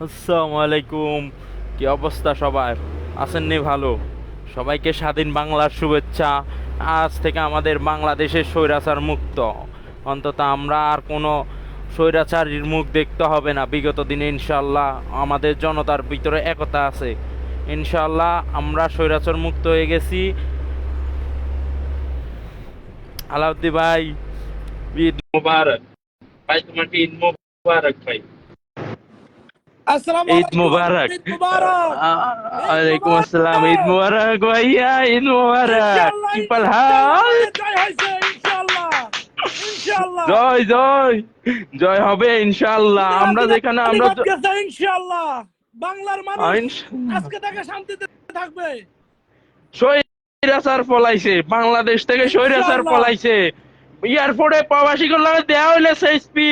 আসসালামু আলাইকুম। কি অবস্থা সবার? আছেন নি ভালো? সবাইকে স্বাধীন বাংলার শুভেচ্ছা। আজ থেকে আমাদের বাংলাদেশের স্বৈরাচার মুক্ত। অন্তত আমরা আর কোনো স্বৈরাচারীর মুখ দেখতে হবে না। বিগত দিনে ইনশাল্লাহ আমাদের জনতার ভিতরে একতা আছে। ইনশাল্লাহ আমরা স্বৈরাচার মুক্ত হয়ে গেছি। আলাউদ্দি ভাই, ঈদ মোবারক। ভাই তোমাকে ঈদ মোবারক ভাই। আসসালামু ঈদ আলাইকুম। মুবারক। ঈদ মুবারক। ঈদ ওয়ালাইকুম আসসালাম। ঈদ মুবারক। মুবারক ভাইয়া, ঈদ মুবারক। ইনশাআল্লাহ কি পাল ইনশাআল্লাহ হাল? আমাদের জয় হয়েছে ইনশাআল্লাহ। ইনশাআল্লাহ জয় জয় জয় হবে ইনশাআল্লাহ। দুনিয়া আমরা দুনিয়া যেখানে আমরা কালিমাত গেছে ইনশাআল্লাহ। বাংলার মানুষ ইনশাআল্লাহ। আজকে থেকে শান্তিতে থাকবে স্বৈরাচার পলাইছে বাংলাদেশ থেকে, স্বৈরাচার ইনশাআল্লাহ। পলাইছে। এয়ারপোর্টে প্রবাসী গুলো দেয়া হইলে সেইসপি,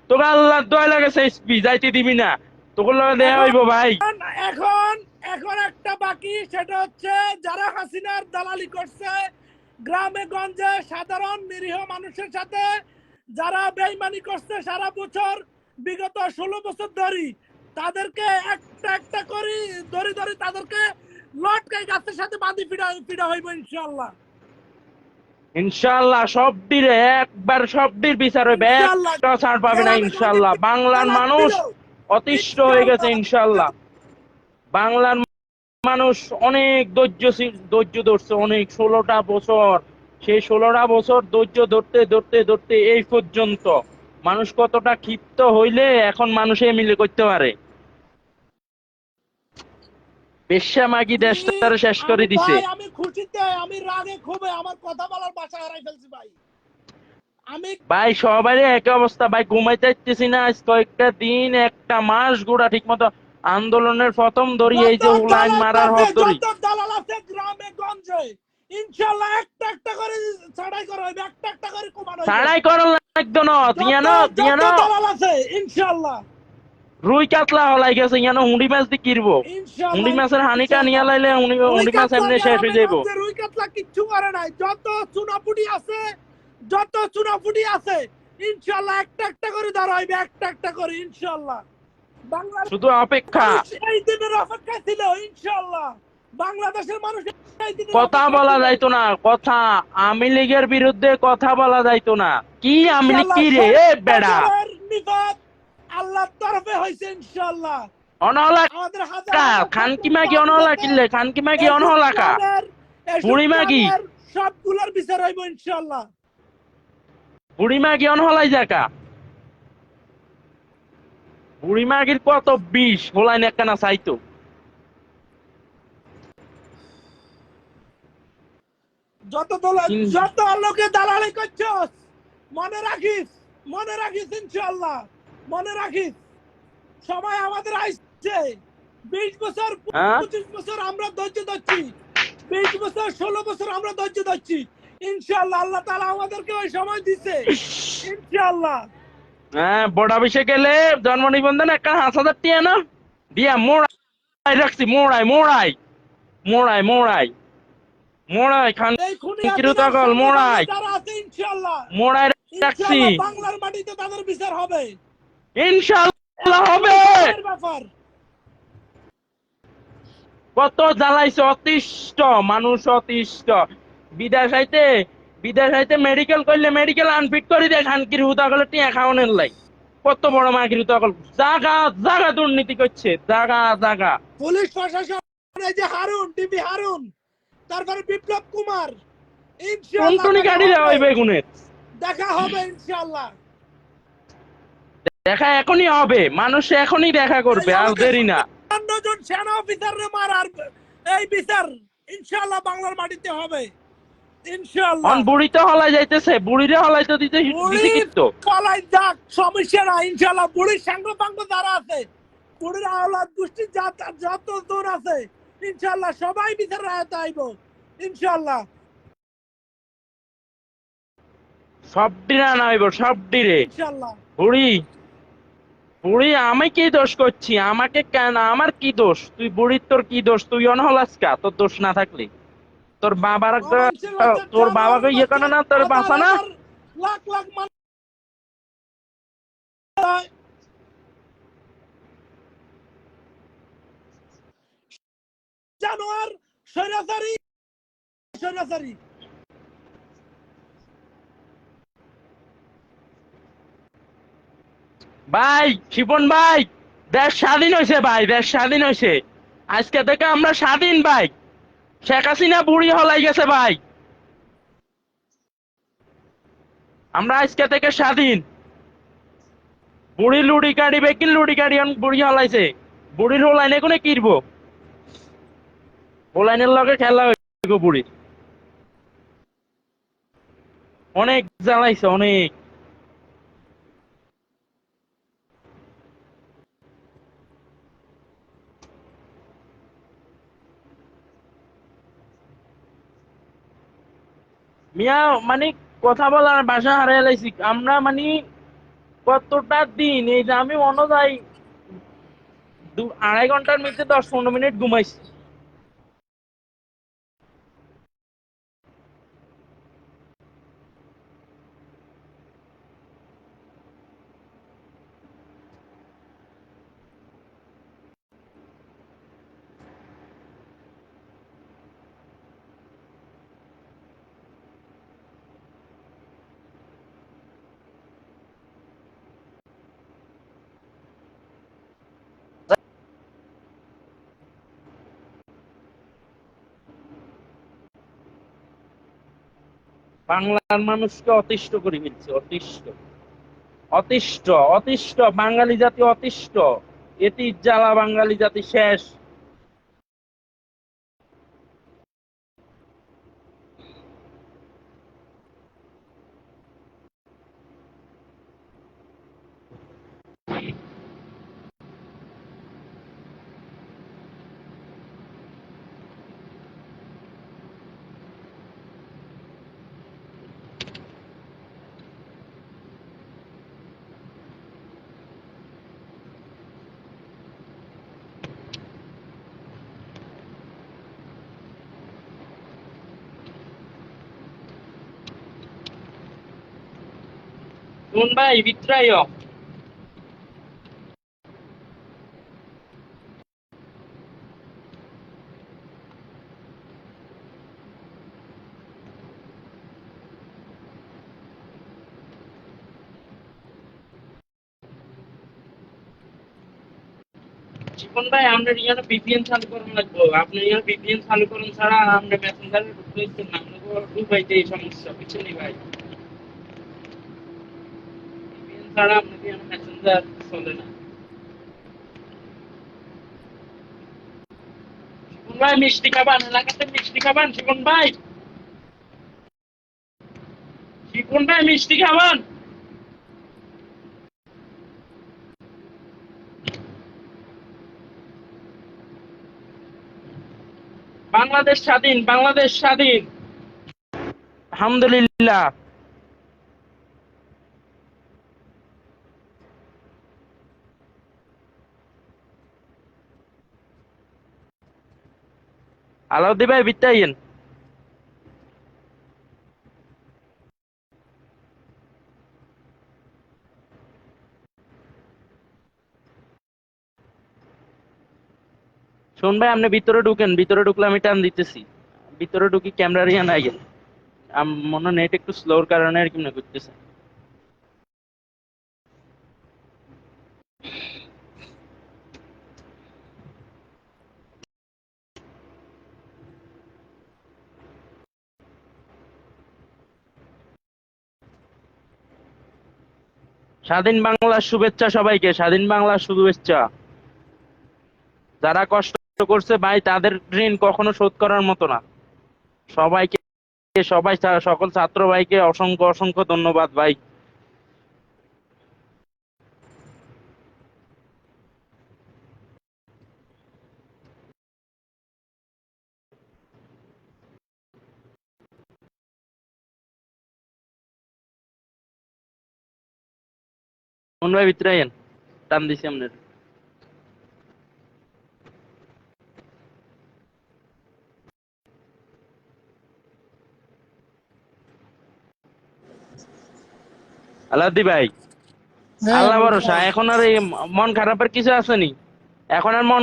তোকে আল্লাহ দয় লাগে সেইসপি যাইতে দিবি না, তোকে লগে দেয়া এখন হইব ভাই। এখন এখন একটা বাকি, সেটা হচ্ছে যারা হাসিনার দালালি করছে গ্রামে গঞ্জে সাধারণ নিরীহ মানুষের সাথে, যারা বেইমানি করছে সারা বছর বিগত 16 বছর ধরে, তাদেরকে একটা একটা করে ধরে ধরে তাদেরকে লটকাই গাছের সাথে বাঁধি ফিরা ফিরা হইব ইনশাআল্লাহ। ইনশাআল্লাহ সবটিরে একবার সবটির বিচার হইবে, ইনশাআল্লাহ একটা ছাড় পাবে না গ্রামে গঞ্জে ইনশাআল্লাহ। বাংলার তালাক মানুষ দিল অতিষ্ঠ হয়ে গেছে ইনশাআল্লাহ। ইনশাআল্লাহ। বাংলার মানুষ অনেক ধৈর্য ধরছে, অনেক 16টা বছর। সেই 16টা বছর ধৈর্য ধরতে ধরতে ধরতে এই পর্যন্ত মানুষ কতটা ক্ষিপ্ত হইলে এখন মানুষে মিলে করতে পারে। বেশ্যা মাগি আমি দেশটারে শেষ করে আমি দিছে। ভাই আমি খুশিতে, আমি রাগে ক্ষোভে আমার কথা বলার ভাষা হারাই ফেলছি ভাই। আমি ভাই সবারই একই অবস্থা ভাই, ঘুমাইতে চাইতেছি না আজ কয়েকটা দিন, একটা মাস গোড়া ঠিক মতো আন্দোলনের প্রথম ধরি এই যত যে লাইন দালাল মারার আছে, হক ধরি। যত দালাল আছে গ্রামে গঞ্জে ইনশাআল্লাহ একটা একটা করে ছাড়াই করা হইবে, একটা একটা করে কমানো হইব। ছাড়াই করার লাগতো না যত দিয়া যত না। দালাল আছে ইনশাআল্লাহ রুই কাতলা হলাই গেছে ইয়ানো, হুঁড়ি মাছ দিয়ে কিরবো। হুঁড়ি ইনশাআল্লাহ মাছের হানিটা নিয়ে ইনশাআল্লাহ। লাইলে রুই হুঁড়ি মাছ কাতলা এমনি শেষ গ্রামে হয়ে যাইবো। গঞ্জে রুই কাতলা কিচ্ছু করে নাই। যত চুনাপুটি আছে, যত চুনাপুটি আছে ইনশাআল্লাহ একটা একটা করে ধরা হইবে, একটা একটা করে ইনশাআল্লাহ। বাংলার শুধু অপেক্ষা। মানুষ এই দিনের অপেক্ষায় ছিল ইনশাআল্লাহ। বাংলাদেশের মানুষ এই দিনের কথা অপেক্ষায় বলা ছিল যাইতো না, কথা। আওয়ামী লীগের বিরুদ্ধে কথা বলা যাইতো না। কি আওয়ামী লীগ ইনশাআল্লাহ। কি রে এ বেড়া? ষড়যন্ত্রের নিপাত আল্লাহর তরফে হয়েছে ইনশাআল্লাহ। অনহলা আমাদের হাজার কা হাজার খানকি ছাত্র মাগি অনহলা রাজপথে কিনলে খানকি মাগি এসব অনহলা কা প্রাণের এসব বুড়ি মাগি। প্রাণের সবগুলোর বিচার হইব ইনশাআল্লাহ। বুড়ি মাগি অনহলাই যাকা। বুড়ি মাগির কত বিষ হোলাইন একখানা চাইতো। যত লোকে দালালি করছস, মনে রাখিস, মনে রাখিস ইনশাআল্লাহ, মনে রাখিস সময় আমাদের আসছে। 20 বছর হ্যাঁ 25 বছর আমরা ধৈর্য ধরছি, 20 বছর 16 বছর আমরা ধৈর্য ধরছি ইনশাআল্লাহ। আল্লাহ তাআলা আমাদেরকে ওই সময় দিছে ইনশাআল্লাহ। হ্যাঁ, বড় অফিসে গেলে জন্ম নিবন্ধন একটা 5,000 টিয়া না দিয়া মোড়াই রাখছি, মোড়াই মোড়াই মোড়াই মোড়াই মোড়াই খান এই খুনি হাসিনার কিরুতাকল সঙ্গে সঙ্গে মোড়াই যারা আছে ইনশাআল্লাহ, মোড়াই রাখছি। ইনশাআল্লাহ বাংলার মাটিতে তাদের বিচার হবে। ইনশাআল্লাহ এখন হবে। সময়ের ব্যাপার। কত জ্বালাইছে, অতিষ্ঠ মানুষ অতিষ্ঠ। বিদেশ আইতে বিদেশ আইতে মেডিকেল করলে মেডিকেল আনফিট করে দেয় খানকির হুতাকলে টিয়া খাওয়ানোর লাই। কত বড় মাগির হুতাকল জাগা জাগা দুর্নীতি করছে, জাগা জাগা। পুলিশ প্রশাসন, এই যে হারুন, ডিবি হারুন, তারপরে বিপ্লব কুমার, ইনশাআল্লাহ টুনটুনি দেখা গাড়ি দেওয়া হবে, হইবে গুণের। দেখা হবে ইনশাআল্লাহ। দেখা এখনই হবে, মানুষ এখনই দেখা করবে, আর আমাকে দেরি না। 57 জন সেনা অফিসারের মারার এই বিচার ইনশাআল্লাহ বাংলার মাটিতে হবে অন ইনশাআল্লাহ। বুড়ি তো হলাই যাইতেছে, বুড়িরে হলাই তো দিতে বুড়ি কিন্তু। কলাই যাক, সমস্যা না ইনশাআল্লাহ। বুড়ির সাঙ্গ পাঙ্গ যারা আছে, বুড়ির আওলাদ গোষ্ঠী যত দূর আছে ইনশাআল্লাহ সবাই বিচার আয়ত্তে আইব ইনশাআল্লাহ। সব ডিরে আনা হইব, সব ডিরে। ইনশাআল্লাহ বুড়ি বুড়ি আমি কি দোষ করছি? আমাকে কেন, আমার কি দোষ? তুই বুড়ির তোর কি দোষ? তুই অনহলাস কা? তোর দোষ না থাকলে তোর বাবার অমানুষের হচ্ছে তোর জনগণ বাবাকে ইয়ে হচ্ছে করে না, তোর হাজার বাঁচা না। হাজার লাখ লাখ মানুষ জানোয়ার স্বৈরাচারী স্বৈরাচারী। ভাই শিপন ভাই, দেশ স্বাধীন হয়েছে ভাই, দেশ স্বাধীন হয়েছে। আজকে থেকে আমরা স্বাধীন ভাই। শেখ হাসিনা বুড়ি হলাই গেছে ভাই, আমরা আজকে থেকে স্বাধীন। বুড়ি লুড়ি কাড়ি বেকিল লুড়ি কাড়ি বুড়ি হলাইছে। বুড়ির হোলাইনে কোনে কিরব, হোলাইনের লগে খেলা হইব বুড়ির। অনেক জ্বালাইছে অনেক। মিয়া মানে কথা বলার ভাষা হারিয়ে লাইছি আমরা। মানে কতটা দিন এই যে আমি মনে যাই 2-2.5 ঘন্টার মধ্যে 10-15 মিনিট ঘুমাইছি। বাংলার মানুষকে অতিষ্ঠ করে ফেলছে, অতিষ্ঠ অতিষ্ঠ অতিষ্ঠ বাঙালি জাতি অতিষ্ঠ। এটি জ্বালা বাঙালি জাতি শেষ। কোন ভাই বিত্রায় জীবন ভাই, আমরা এখানে ভিপিএন চালু করানো লাগবো। আপনি এখানে ভিপিএন চালু করুন ছাড়া আমরা মেসেঞ্জারে ঢুকতে দিচ্ছেন না। আমরা ঢুকাইতে এই সমস্যা বুঝছেন ভাই। ভিপিএন ছাড়া আপনাকে এখানে মেসেঞ্জার চলে না। জীবন ভাই মিষ্টি খাবান, এলাকাতে মিষ্টি খাবান জীবন ভাই। জীবন ভাই মিষ্টি খাবান। বাংলাদেশ স্বাধীন, বাংলাদেশ স্বাধীন আলহামদুলিল্লাহ। আলাউদ্দি ভাই বিত্তাইন। শোন ভাই, আপনি ভিতরে ঢুকেন, ভিতরে ঢুকলে আমি টান দিতেছি। ভিতরে ঢুকি ক্যামেরা রিয়া নাই গেল। মনে নেট একটু স্লোর কারণে আর কি মনে করতেছে। স্বাধীন বাংলার শুভেচ্ছা সবাইকে, স্বাধীন বাংলার শুভেচ্ছা। যারা কষ্ট করছে ভাই, তাদের ঋণ কখনো শোধ করার মতো না। সবাইকে, সবাই সকল ছাত্র ভাইকে অসংখ্য অসংখ্য ধন্যবাদ ভাই। কোন ভাই ভিতরে আইন, টান দিছি আপনার। আলাদি ভাই, হ্যাঁ আল্লাহ বলতে ভরসা। এখন আর এই মন খারাপের কিছু আছে নি? এখন আর মন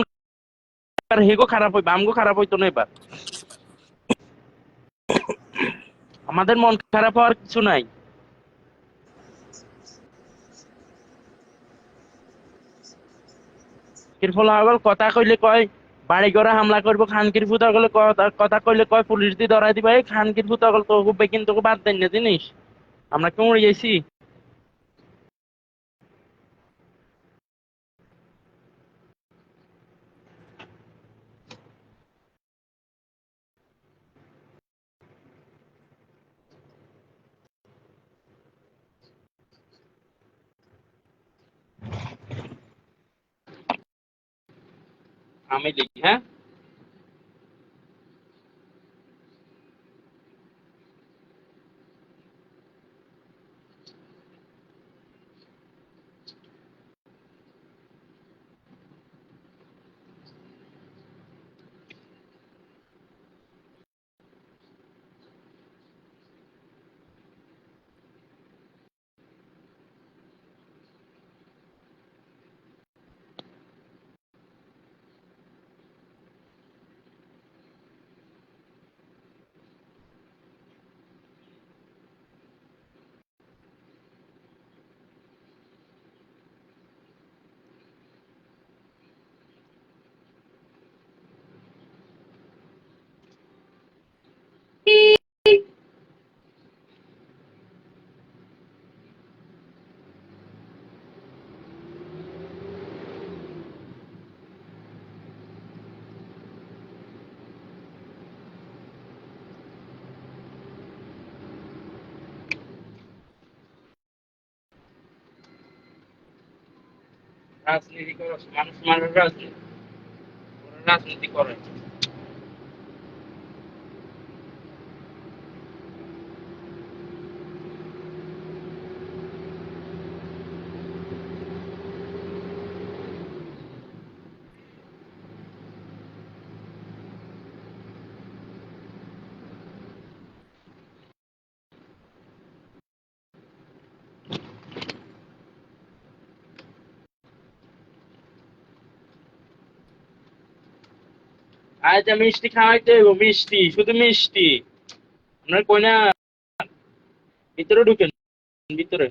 এবার হেগো খারাপ হইবে, আমগো খারাপ হইতো না এবার। আমাদের মন খারাপ হওয়ার কিছু নাই। এর ফলে আবার কথা কইলে কয় বাড়ি ঘরে হামলা করবো, খানকির ফুতা গুলো কথা কইলে কয় পুলিশ দিয়ে ধরাই দিবা। এই খানকির ফুতা গুলো তো কিন্তু বাদ দেন না জিনিস, আমরা কি মরে গেছি? আমি লিখি, হ্যাঁ। রাজনীতি করে মানুষ, মানুষ রাজনীতি, ওরা রাজনীতি করে। আজ মিষ্টি খাওয়াইতে হইব, মিষ্টি, শুধু মিষ্টি। আপনার কই না, ভিতরে ঢুকেন, ভিতরে।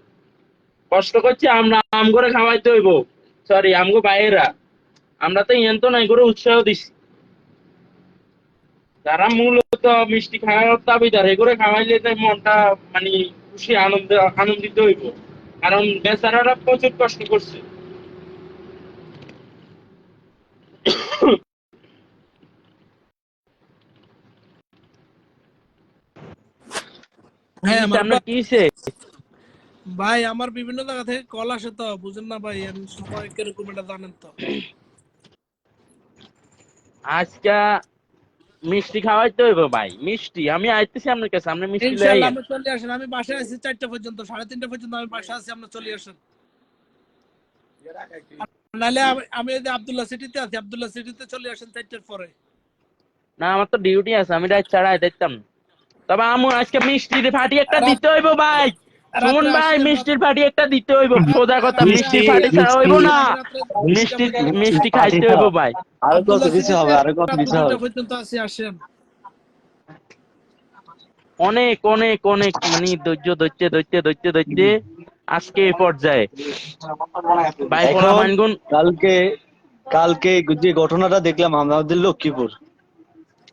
কষ্ট করছি আমরা, আম করে খাওয়াইতে হইব। সরি, আমগো বাইরেরা, আমরা তো ইয়েন তো নাই করে উৎসাহ দিছি। যারা মূলত মিষ্টি খাওয়ার দাবিদার, এগুলো খাওয়াইলে তো মনটা মানে খুশি, আনন্দিত হইব। কারণ বেচারারা প্রচুর কষ্ট করছে। হ্যাঁ আমার আপনার কি হইছে? ভাই, আমার বিভিন্ন জায়গা থেকে কল আসে তো, বুঝেন না ভাই, সময় কিরকম এটা জানেন তো। আজকে মিষ্টি খাওয়াইতে হইব ভাই, মিষ্টি। আমি আইতেছি আপনার কাছে, আপনি মিষ্টি লই ইনশাআল্লাহ আইয়েন। আমরা চলে আসেন, আমি বাসায় আছি 4টা পর্যন্ত, 3:30 পর্যন্ত আমি বাসায় আছি, আমরা চলে আসেন। নাহলে আমি এই যে আব্দুল্লাহ সিটিতে আছি, আব্দুল্লাহ সিটিতে চলে আসেন 4টার পরে। না, আমার তো ডিউটি আছে, আমি রাত ছাড়া আইতাম না। তবে আমু আজকে মিষ্টির ফাটি একটা দিতে হইব ভাই। শুন রাত্রে ভাই, আসেন, মিষ্টির ফাটি একটা দিতে হইব, সোজা কথা। রাত্রে মিষ্টির মিষ্টি ফাটি আসেন, ছাড়া হইব মিষ্টি না। আমি রাত্রে মিষ্টি, মিষ্টি মিষ্টি পাটি খাইতে হইব খাও। ভাই। আরো কত আব্দুল্লাহ দিতে হবে, সিটিতে আরো কত রাত দিতে 2টা হবে। পর্যন্ত আছি, আসেন। অনেক অনেক অনেক মানে ধৈর্য ধরতে ধরতে ধরতে ধরতে আজকে এই পর্যায়ে ভাই পোলা এখন মানগুন। কালকে কালকে যে ঘটনাটা দেখলাম আমাদের লক্ষ্মীপুর,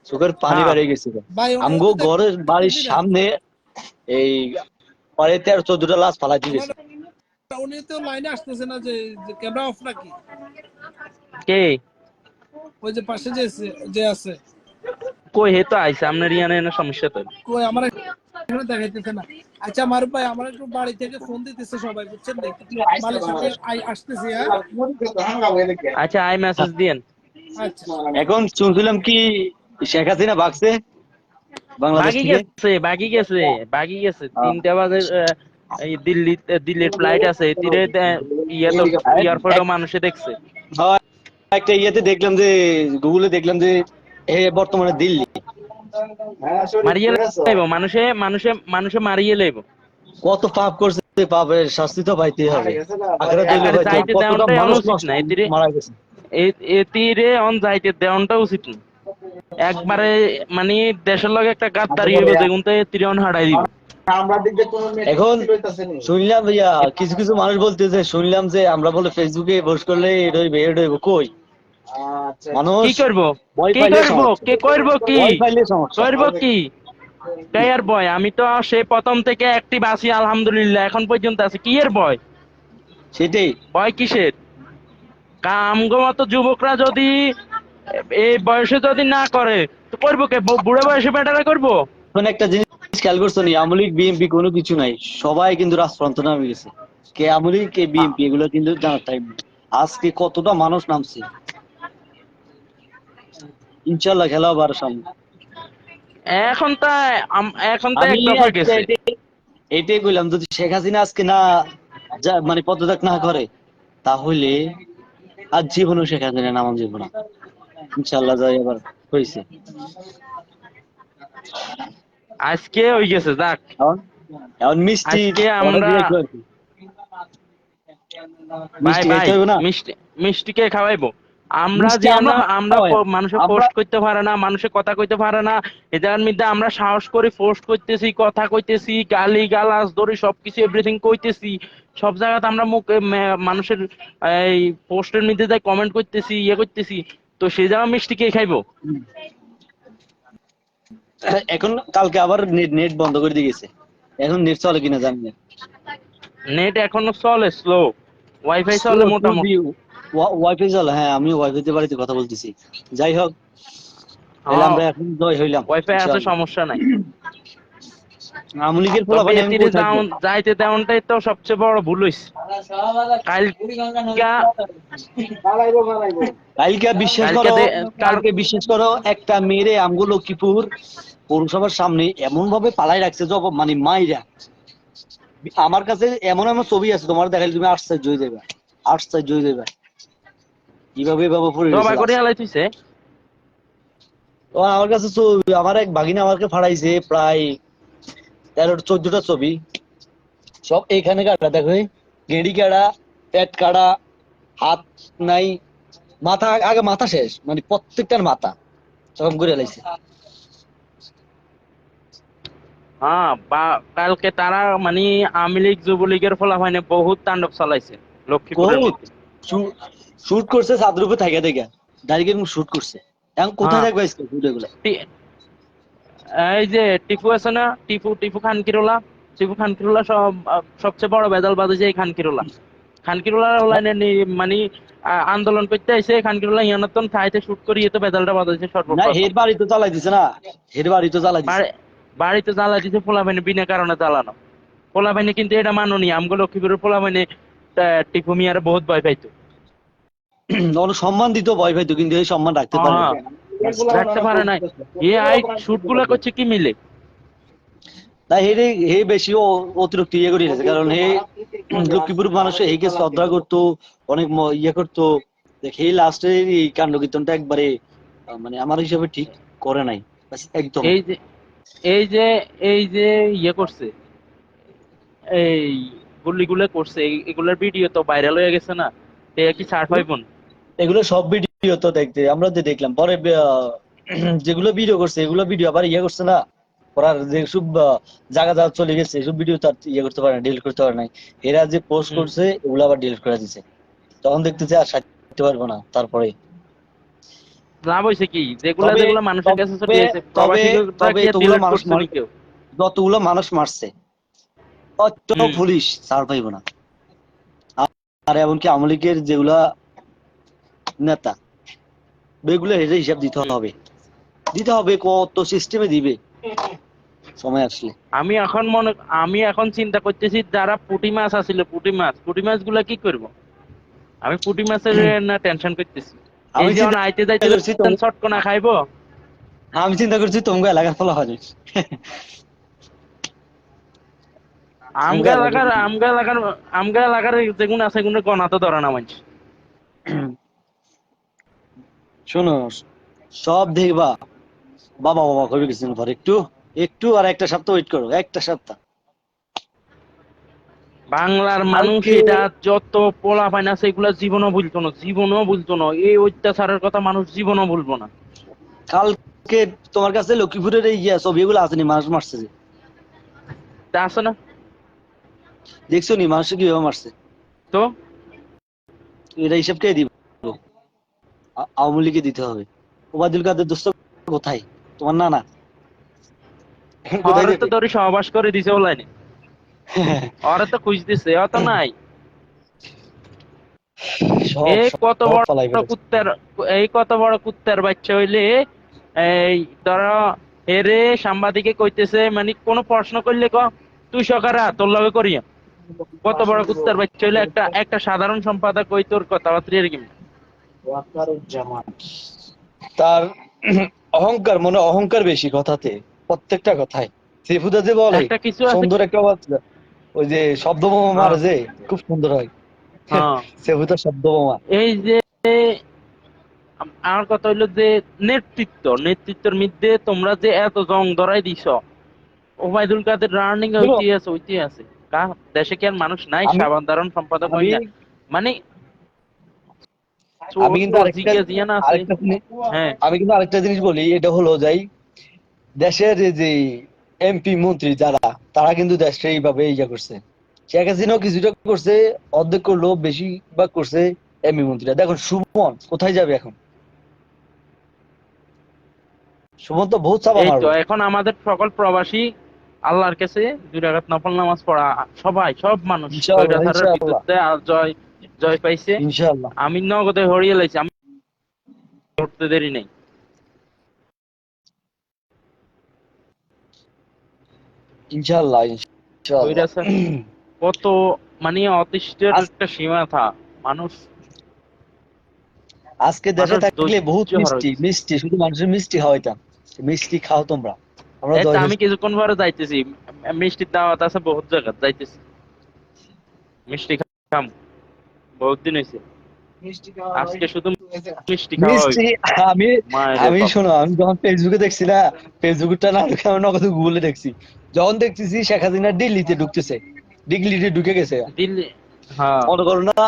চোখের পানি হ্যাঁ বেরিয়ে গেছিল। ভাই আমগো ঘরের বাড়ির সামনে এই পরে 13-14টা লাশ ফালাই দিয়ে গেছে। উনি তো লাইনে আসতেছে না, যে ক্যামেরা অফ নাকি? কে? ওই যে পাশে যে আছে, কই হে তো আইছে, আপনার ইয়ানে না সমস্যা তো। কই আমার এখানে দেখাইতেছে না। আচ্ছা মারুফ ভাই, আমার একটু বাড়ি থেকে ফোন দিতেছে সবাই, বুঝছেন না, মালের সাথে আসতেছি, হ্যাঁ। আচ্ছা, আই মেসেজ দিয়েন। আচ্ছা এখন শুনছিলাম কি শেখ হাসিনা ভাগছে বাংলাদেশ বাকি থেকে। গেছে, বাকি গেছে, বাকি গেছে। 3টা বাজে এই দিল্লির ফ্লাইট আছে তীরে। ইয়ে তো এয়ারপোর্টও মানুষে দেখছে। হ্যাঁ, একটা ইয়েতে দেখলাম যে, গুগলে দেখলাম যে এ বর্তমানে দিল্লি। মারিয়ে লাইব মানুষে, মানুষে মানুষে মারিয়ে লাইব। কত পাপ করছে, পাপের শাস্তি তো পাইতেই হবে। আখেরাতে হইলে একবারে হয়তো চাইতে কতটা দেওয়াটাই মানুষ অনুচিত নষ্ট না এতিরে। মারা গেছে। এতিরে অন যাইতে দেওয়ানটা উচিত না। একবারে মানে দেশের লগে একটা গাদ্দারি হইব, যেগুন তো এতিরে অন হারাই দিব। এখন শুনলাম ভাইয়া কিছু কিছু মানুষ বলতেছে, শুনলাম যে আমরা বলে ফেসবুকে পোস্ট করলে এটা হইবে এটা হইব, কই মানুষ কি করব, ভয় কি পাইলে করব, সমস্যা, কে করব, কি ভয় পাইলে সমস্যা। করব, কি কায়ার বয়? আমি তো সে প্রথম থেকে অ্যাক্টিভ আছি আলহামদুলিল্লাহ, এখন পর্যন্ত আছি, কি এর ভয়? সেটাই। ভয় কিসের? আমগো মতো যুবকরা যদি এই বয়সে যদি না করে তো করবো কে? বুড়ো বয়সে বেটারা করবো? এখন একটা জিনিস খেয়াল করছো নি, আওয়ামী লীগ বিএনপি কোনো কিছু নাই, সবাই কিন্তু রাজতন্ত্র নামে গেছে। কে আওয়ামী লীগ কে বিএনপি এগুলো কিন্তু জানার টাইম নেই। আজকে কতটা মানুষ নামছে, ইনশাল্লাহ খেলা হবে আরো সামনে। এখন তা এখন তো আমি এক দফা আজকে গেছে। এটাই কইলাম, যদি শেখ হাসিনা আজকে না মানে পদত্যাগ না করে, তাহলে আর জীবনও শেখ হাসিনা নামান যাবো না। ইনশাল্লাহ যাই এবার হয়েছে। আজকে হয়ে গেছে, যাক। এখন এখন মিষ্টি আজকে অর্ডার আমরা, দিয়ে রাখবো আর কি। ভাই মিষ্টি ভাই খাইতে হবে না, মিষ্টি, মিষ্টিকে খাওয়াইবো। আমরা মিষ্টি যে আমরা আমরা খাওয়াই। মানুষে আমরা পোস্ট করতে পারে না, মানুষে কথা কইতে পারে না, এটার মধ্যে আমরা সাহস করে পোস্ট করতেছি, কথা কইতেছি, গালি গালাজ ধরে সবকিছু এভরিথিং কইতেছি। সব জায়গাতে আমরা মুখ মানুষের এই পোস্টের মধ্যে যাই কমেন্ট করতেছি, ইয়ে করতেছি। তো সেই জায়গা মিষ্টি কে খাইবো? এখন কালকে আবার নেট নেট বন্ধ করে দিয়ে গেছে, এখন নেট চলে কিনা জানি না। নেট এখনো চলে স্লো, ওয়াইফাই চলে মোটামুটি। ওয়াইফাই চলে, হ্যাঁ আমি ওয়াইফাই তে বাড়িতে কথা বলতেছি। যাই হোক, তাহলে হ্যাঁ, আমরা এখন জয় হইলাম ওয়াইফাই আছে, ইনশাআল্লাহ। সমস্যা নাই। আওয়ামী লীগের তবে পোলাপানি এখন এতিরে কই থাকবো? যাইতে দেওয়ানটাই তো সবচেয়ে বড় ভুল হইছে। কালকা কালকে বিশ্বাস কালকে করো, দে কাল কালকে বিশ্বাস করো, একটা মেয়েরে আমগো লক্ষ্মীপুর পৌরসভার সামনে এমন ভাবে পালাই রাখছে, জব মানে মাইরা। আমার কাছে এমন এমন ছবি আছে, তোমার দেখাইলে তুমি আশ্চর্য হয়ে যাবে, আশ্চর্য হয়ে যাবে কিভাবে এভাবে পড়ে রয়েছে জবাই করে লাশ। হালাই তুইছে। ও আমার কাছে আমার এক ভাগিনা আমাকে ফাড়াইছে প্রায় 13-14টা ছবি, সব এখানে কাটা, দেখো এই গেড়ি কাটা, পেট কাটা, হাত নাই, মাথা আগে মাথা শেষ, মানে প্রত্যেকটার মাথা সব করে লাইছে। হ্যাঁ, কালকে তারা মানে আওয়ামী লীগ যুবলীগের ফলাফাইনে বহুত তাণ্ডব চালাইছে লক্ষ্মীপুরের বহুত মধ্যে। শুট করছে চাঁদের উপর থাইকা থাইকা, ডাইরেক্ট শুট করছে। এখন কোথায় হ্যাঁ, থাকবে শুট এগুলা? এই যে টিপু আছে না, টিপু টিপু খানকিরোলা, টিপু খানকিরোলা সবচেয়ে বড় বেদাল বাজে এই খানকিরোলা। খানকিরোলা মানে আন্দোলন করতে আইছে, খানকিরোলা ইয়ানতন ঠাইতে শুট করিয়ে তো বেদালটা বাজাইছে না, সর্বপ্রথম। হের বাড়ি তো চালাই দিছে না, হের বাড়ি তো চালাই দিছে। বাড়িতে জ্বালা দিছে পোলাপাইনে, বিনা কারণে জ্বালানো পোলাপাইনে, কিন্তু এটা মাননি আমগুলো লক্ষ্মীপুরের পোলাপাইনে। টিপু মিয়ার বহুত ভয় পাইতো। ওর সম্মান দিত, ভয় পাইতো, কিন্তু এই সম্মান রাখতে পারে না। হ্যাঁ, রাখতে পারে নাই। আই শুট গুলা করছে কি মিলে। তাই হে হে বেশি অতিরিক্ত ইয়ে করে গেছে, কারণ হে লক্ষ্মীপুর মানুষ হেকে শ্রদ্ধা করতো, অনেক ইয়ে করতো। দেখ হে লাস্টে এই কাণ্ড কীর্তনটা একবারে মানে আমার হিসাবে ঠিক করে নাই একদম। এই যে এই যে এই যে ইয়ে করছে, এই গুলিগুলো করছে, এগুলোর ভিডিও তো ভাইরাল হয়ে গেছে না? এ কি ছাড় পাইব না? এগুলো সব ভিডিও তো দেখতে আমরা তো দেখলাম পরে, যেগুলো ভিডিও করছে এগুলো ভিডিও আবার ইয়ে করছে না, ওরা যে সব জায়গা জায়গা চলে গেছে, এসব ভিডিও তার ইয়ে করতে পারে না, ডিলিট করতে পারে নাই। এরা যে পোস্ট হুম, করছে এগুলো আবার ডিলিট করে দিছে, তখন দেখতেছে আর সাইতে পারবো না। তারপরে লাভ হয়েছে কি? যেগুলা তবে যেগুলা মানুষের কাছে চলে তবে গেছে, তবে প্রবাসীরা তবে কি এতগুলো ডিলিট মানুষ করছে নি কেউ? যতগুলো মানুষ মারছে অত হুম, পুলিশ ছাড় পাইব না। আর এমনকি আওয়ামী লীগের যেগুলা নেতা, এগুলো হেরে হিসাব দিতে হুম। হবে, দিতে হবে, কত সিস্টেমে দিবে সময় আসলে। আমি এখন চিন্তা করতেছি, যারা পুঁটি মাছ আছিল, পুঁটি মাছ গুলা কি করব? আমি পুঁটি মাছের না টেনশন করতেছি। এই আমি যে চিন্তা আইতে যাইতে করছি চটকনা খাইবো। আমি চিন্তা করছি তোমাকে এলাকার ফলা হবে। আমগা এলাকার আমগা এলাকার আমগা এলাকার যেগুলো আছে সেগুলো গনা তো ধরে না মানুষ। শোনো, সব দেখবা, বাবা বাবা করবে কিছুদিন পর, একটু একটু আর একটা সপ্তাহ ওয়েট করো, একটা সপ্তাহ। বাংলার মানুষ কালকে এটা যত পোলা পায় না সেগুলো জীবনও ভুলতো না এই অত্যাচারের কথা মানুষ জীবনও ভুলবো না। কালকে তোমার কাছে লক্ষ্মীপুরের এই ছবি এগুলো আসেনি, মানুষ মারছে যে, তা আছে না? দেখছো নি মানুষ কিভাবে মারছে? তো এটা হিসাব কে দিব? আওয়ামী লীগে দিতে হবে। ওবায়দুল কাদের দোস্ত কোথায়? তোমার নানা কোথায় ওরে তো যাবে? ধরে সহবাস করে দিছে অনলাইনে, ওরে তো খুঁজতেছে অত নাই। সব এই কত সব বড় ফালাই ফেলেছে। কুত্তার, এই কত বড় কুত্তার বাচ্চা হইলে এই ধরো হেরে সাংবাদিকে কইতেছে মানে কোনো প্রশ্ন করলে তুই সকারা তোর লগে করিয়া, কত বড় কুত্তার বাচ্চা হইলে একটা একটা সাধারণ সম্পাদক কই তোর কথাবার্তা এরকম। তার অহংকার, মনে অহংকার বেশি কথাতে, প্রত্যেকটা কথায়। সেফুদা যে বলে একটা কিছু আছে। সুন্দর একটা বাচ্চা, ওই যে শব্দ বোমা হ্যাঁ মারে যে, খুব সুন্দর হয়। হ্যাঁ। সেফুদা শব্দ বোমা। এই যে আমার কথা হইলো যে নেতৃত্বের মধ্যে তোমরা যে এত জং ধরাই দিছ, ওবায়দুল কাদের রানিং শোনো, হইতে আছে দেশে কি আর মানুষ নাই আমি সাধারণ সম্পাদক হয় আমি না? মানে আমি ছোট কিন্তু আরেকটা জিজ্ঞাসা জিয়া না আছে। আরেকটা জিনিস হ্যাঁ আমি কিন্তু আরেকটা জিনিস বলি, এটা হলো যাই, দেশের এই যে এমপি মন্ত্রী যারা, তারা কিন্তু দেশটা এইভাবে ইয়া করছে। শেখ হাসিনাও কিছুটা করছে, অর্ধেক করলো, বেশিরভাগ করছে এমপি মন্ত্রীরা। দেখুন সুমন কোথায় যাবে এখন? সুমন তো বহুত চাপা এই তো মারবে। এখন আমাদের সকল প্রবাসী আল্লাহর কাছে 2 রাকাত নফল নামাজ পড়া, সব মানুষ ইনশাআল্লাহ, স্বৈরাচারের ইনশাআল্লাহ, বিরুদ্ধে আর জয় জয় পাইছে। ইনশাআল্লাহ, আমি নগদে হরিয়ে লাইছি, আমি উঠতে দেরি নেই। ইনশাআল্লাহ, ইনশাআল্লাহ। স্বৈরাচার কত মানে অতিষ্ঠের আজ- একটা সীমা থা মানুষ, আজকে দেশে মানুষ থাকলে বহুত ধৈর্য মিষ্টি হারাইছে। মিষ্টি, শুধু মানুষের মিষ্টি খাওয়াইতাম। মিষ্টি খাও তোমরা, আমরা এই তো জয় আমি হয়েছি। কিছুক্ষণ পরে যাইতেছি, মিষ্টির দাওয়াত আছে বহুত জায়গা যাইতেছি, মিষ্টি খাম, বহুত দিন হয়েছে, আজকে শুধু মিষ্টি খাওয়া মিষ্টি, হইব। আমি মায়ের আমি বাপ। শোনো, আমি যখন ফেসবুকে দেখছি না, ফেসবুকটা না ঢুকে আমি নগদ গুগলে দেখছি। যখন দেখতেছি শেখ হাসিনা দিল্লিতে ঢুকতেছে, দিল্লিতে ঢুকে গেছে, দিল্লি, হ্যাঁ মনে করো না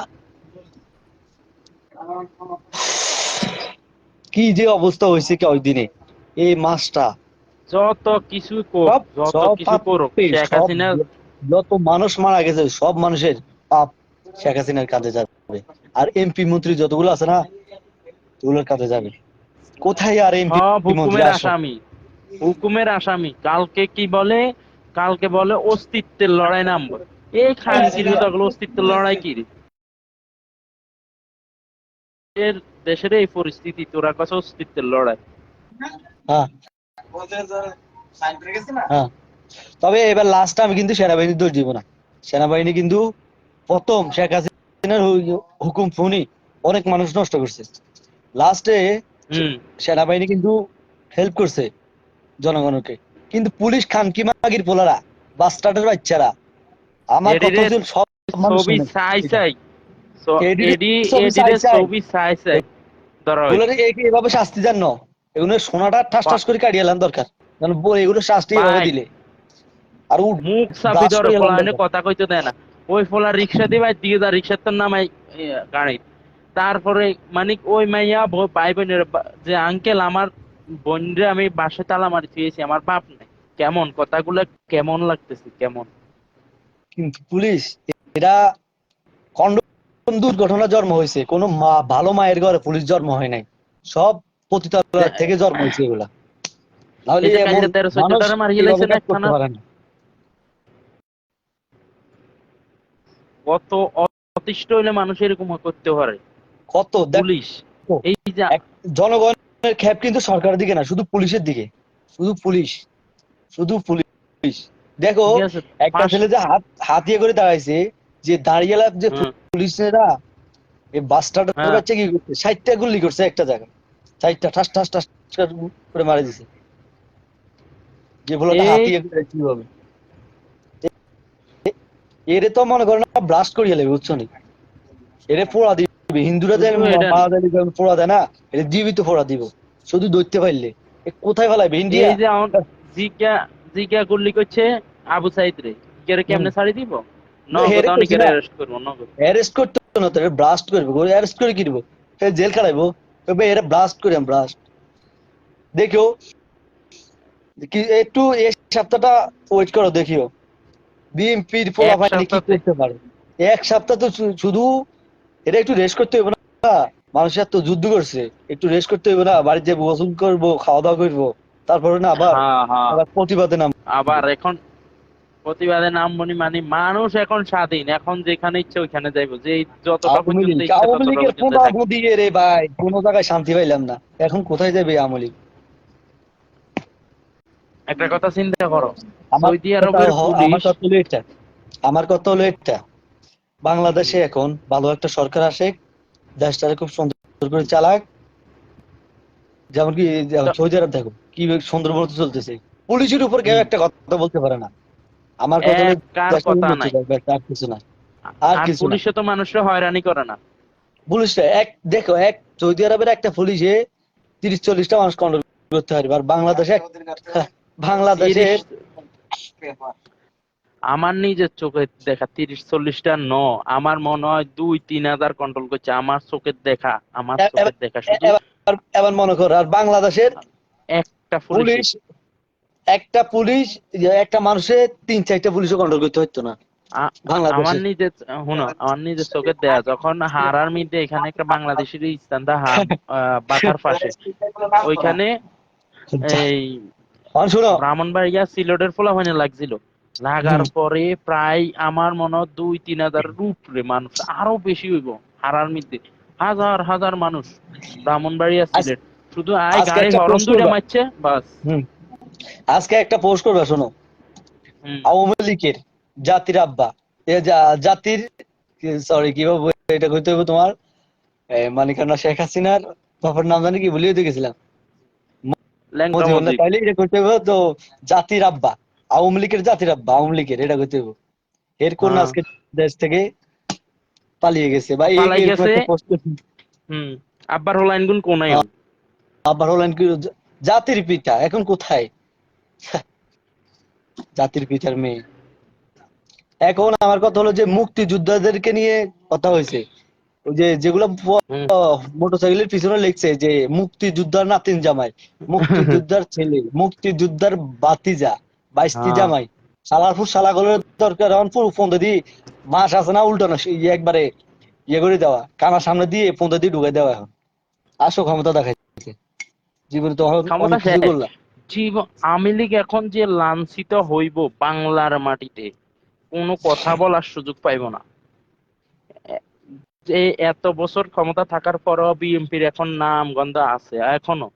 কি যে অবস্থা হয়েছে কি ওই দিনে, এই মাসটা। যত কিছু কোক, সব যত সব কিছু করুক পাপে, শেখ সব হাসিনা। যত মানুষ মারা গেছে সব মানুষের পাপ শেখ হাসিনার কাঁধে যাবে। আর এমপি মন্ত্রী যতগুলো আছে না, ওগুলোর কাঁধে যাবে। কোথায় আর এমপি সব মন্ত্রী? হুকুমের আসো, আসামি, হুকুমের আসামি। কালকে কি বলে, কালকে বলে অস্তিত্বের লড়াই নামবো। এই খানকির গুলো অস্তিত্বের লড়াই কি রে? দেশের এই পরিস্থিতি, তোরা কাছে অস্তিত্বের লড়াই। হ্যাঁ হ্যাঁ। তবে এবার লাস্টে আমি কিন্তু সেনাবাহিনীর দোষ দিব না। সেনাবাহিনী কিন্তু প্রথম শেখ হাসিনার হুকুম শুনি অনেক মানুষ নষ্ট করছে। লাস্টে হুম। সেনাবাহিনী কিন্তু হেল্প করছে জনগণকে। কিন্তু পুলিশ খানকি মাগির পোলারা, বাস্টার্ডের বাচ্চারা, আমার কথা এডিরে হচ্ছে সব মানুষ ছবি শুনে চাই এটা। চাই, এডিটে এডি ছবি চাই এডিরে চাই, ছবি চাই চাই ধরা এগুলোর হয়েছে। এভাবে শাস্তি দেন না। এগুলো সোনাটা ঠাস ঠাস করে কাটিয়ে এলাম দরকার, কারণ এগুলো শাস্তি এভাবে ভাই দিলে আর মুখ চাপি ব্রাশ ধরে, করে এলাম ফোলা এনে দরকার। কথা কইতে দেয় না। ওই ফোলা রিক্সা দিবে দিয়ে যা, রিক্সার তোর নামাই গাড়ি। তারপরে মানে ওই মাইয়া ভাই বোনের যে আঙ্কেল আমার বোনরে আমি বাসায় তালা মারি থুয়েছি, আমার বাপ নাই। কেমন কথাগুলো, কেমন লাগতেছে কেমন। কিন্তু পুলিশ, এরা খন্ড দুর্ঘটনা জন্ম হয়েছে, কোনো মা, ভালো মায়ের ঘরে পুলিশ জন্ম হয় নাই। সব পতিতালয় থেকে জন্ম হয়েছে এগুলা, নাহলে এই যে এমন কালকে 13-14 মানুষ টারে মারিয়ে এভাবে লাইছে না কাজ করতে থানা। পারে না। কত অতিষ্ঠ হইলে মানুষ এরকম করতে পারে। কত পুলিশ দেখো, এই যে জনগণের ক্ষোভ কিন্তু সরকারের দিকে না, শুধু পুলিশের দিকে। শুধু পুলিশ, শুধু পুলিশ। দেখো, ঠিক আছে একটা ফাঁস। ছেলে যে হাতিয়ে করে দাঁড়াইছে, যে দাঁড়িয়ে যে হুম, পুলিশরা, এই বাস্টার্ডের হ্যাঁ। বাচ্চা কি করছে, 60টা গুলি করছে একটা জায়গায়, 60টা ঠাস ঠাস ঠাস করে মারা দিছে। যে বলটা এই হাতিয়ে করে কি হবে, এরে তো মনে করেন না ব্লাস্ট করিয়ে নেবে, বুঝছো নি? এরে পোড়া দিবে, হিন্দুরা যে শুধু এটা না, মারা দিলে যেমন পোড়া দেয় না, এটা জীবিত পোড়া দিব, শুধু ধরতে পারলে। এ কোথায় ফেলাইবে? ইন্ডিয়া। এই যে জিজ্ঞা জিজ্ঞা গুল্লি করছে আবু সাইদ রে, জিজ্ঞারে হুম। কেমনে ছাড়ি দিব? নগদ হেরে কইছি অনেকের না, অ্যারেস্ট করবো নগদ। অ্যারেস্ট করতে হবে না তো, ব্লাস্ট করবে, অ্যারেস্ট করে কি দিব, জেল খাটাইবো, তবে এরা ব্লাস্ট করি আমি, ব্লাস্ট। দেখিও কি একটু এই সপ্তাহটা ওয়েট করো, দেখিও বিএনপির এক পোলাপাইনি কি সপ্তাহে করতে পারে। এক সপ্তাহ তো শুধু এটা একটু রেস্ট করতে হবে না? মানুষের তো যুদ্ধ করছে, একটু রেস্ট করতে হবে না? বাড়িতে যাবো, গোসল করবো, খাওয়া দাওয়া করবো, তারপরে না আবার হ্যাঁ হ্যাঁ, আবার প্রতিবাদে নামবো। আবার এখন প্রতিবাদে নামবনি মানে মানুষ এখন স্বাধীন, এখন যেখানে ইচ্ছে ওইখানে যাইবো, যে যতটা পর্যন্ত ইচ্ছা আওয়ামী ততটা লীগের পর্যন্ত পোনা থাকবে। দিয়ে রে ভাই, কোনো জায়গায় শান্তি পাইলাম না, এখন কোথায় যাবে আওয়ামী লীগ? একটা কথা চিন্তা করো, আমার সৌদি কথা আরবের আমার পুলিশ। কথা হলো এটা, আমার কথা হলো এটা, বাংলাদেশে এখন ভালো একটা সরকার আসে, দেশটাকে খুব সুন্দর করে চালাক। যেমন কি তো সৌদি আরব দেখো কি সুন্দর মতো চলতেছে, পুলিশের উপর কেউ হুম, একটা কথা বলতে পারে না। আমার কথা হলো এক কার দেশটা কথা উন্নতি নাই। করবে, আর কিছু না, আর আর কিছু না। পুলিশে তো মানুষরা হয়রানি করে না। পুলিশটা দেখো, সৌদি আরবের একটা পুলিশে 30-40টা মানুষ কন্ট্রোল করতে পারবে, আর বাংলাদেশে তিরিশ, বাংলাদেশের আমার নিজের চোখে দেখা 30-40টা আমার মনে হয় 2-3 হাজার কন্ট্রোল করছে, আমার চোখের দেখা, আমার চোখের দেখা শুধু এবার এবার মনে করো, আর বাংলাদেশের একটা পুলিশে। পুলিশ, একটা পুলিশ একটা মানুষের 3-4টা পুলিশও কন্ট্রোল করতে হতো না আমার বাংলাদেশে। নিজের, আমার নিজের চোখের দেয়া, যখন হারার মধ্যে এখানে একটা বাংলাদেশের স্থানটা বাসার পাশে, ওইখানে এই শোনো, ব্রাহ্মণবাড়িয়া সিলেটের পোলাপানি লাগছিল, লাগার পরে প্রায় আমার মনে হয় 2-3 হাজার উপরে মানুষ, আরো বেশি হইব হারার মধ্যে, হাজার হাজার মানুষ ব্রাহ্মণবাড়িয়া সিলেট, শুধু আজকে গাড়ি একটা হরন পোস্ট দুইটা করবা, মারছে বাস। আজকে একটা পোস্ট করবা, শোনো, হুম, আওয়ামী লীগের জাতির আব্বা, জাতির, সরি কিভাবে এটা কইতে হবে তোমার, মানিকান্না শেখ হাসিনার বাবার নাম জানি কি, ভুলিয়ে দিয়ে গেছিলাম, ল্যাংটা মুজিবুর না, মজিব। তাইলে এটা করতে হবে তো, জাতির আব্বা, আওয়ামী লীগের জাতির আব্বা, আওয়ামী লীগের, এটা করতে হবে। এর কোন হ্যাঁ, আজকে দেশ থেকে পালিয়ে গেছে ভাই, পালাই এরকম গেছে। একটা পোস্ট। হুম, আব্বার হলাইন গুণ কোনাই হন। আবার হলেন কি, জাতির পিতা এখন কোথায়, জাতির পিতার মেয়ে। এখন আমার কথা হলো যে মুক্তিযোদ্ধাদেরকে নিয়ে কথা হয়েছে, ওই যে যেগুলো হুম। মোটরসাইকেলের পিছনে লিখছে যে মুক্তিযোদ্ধার নাতিন জামাই, মুক্তিযোদ্ধার ছেলে, মুক্তিযোদ্ধার বাতিজা, বাইশটি হ্যাঁ, জামাই, সালারপুর শালাগুলোর দরকার এখন পুরো ফোন দিয়ে মাস আছে না উল্টানো, একবারে ইয়ে করে দেওয়া, কানার সামনে দিয়ে ফোন দিয়ে ঢুকে দেওয়া। এখন আসো ক্ষমতা দেখাইছে, জীবনে তো ক্ষমতা অনেক কিছু শেষ। করলাম। আওয়ামী লীগ এখন যে লাঞ্ছিত হইব বাংলার মাটিতে, কোনো কথা বলার সুযোগ পাইব না। এ- যে এত বছর ক্ষমতা থাকার পরও বিএনপির এখন নাম গন্ধ আছে, এখনো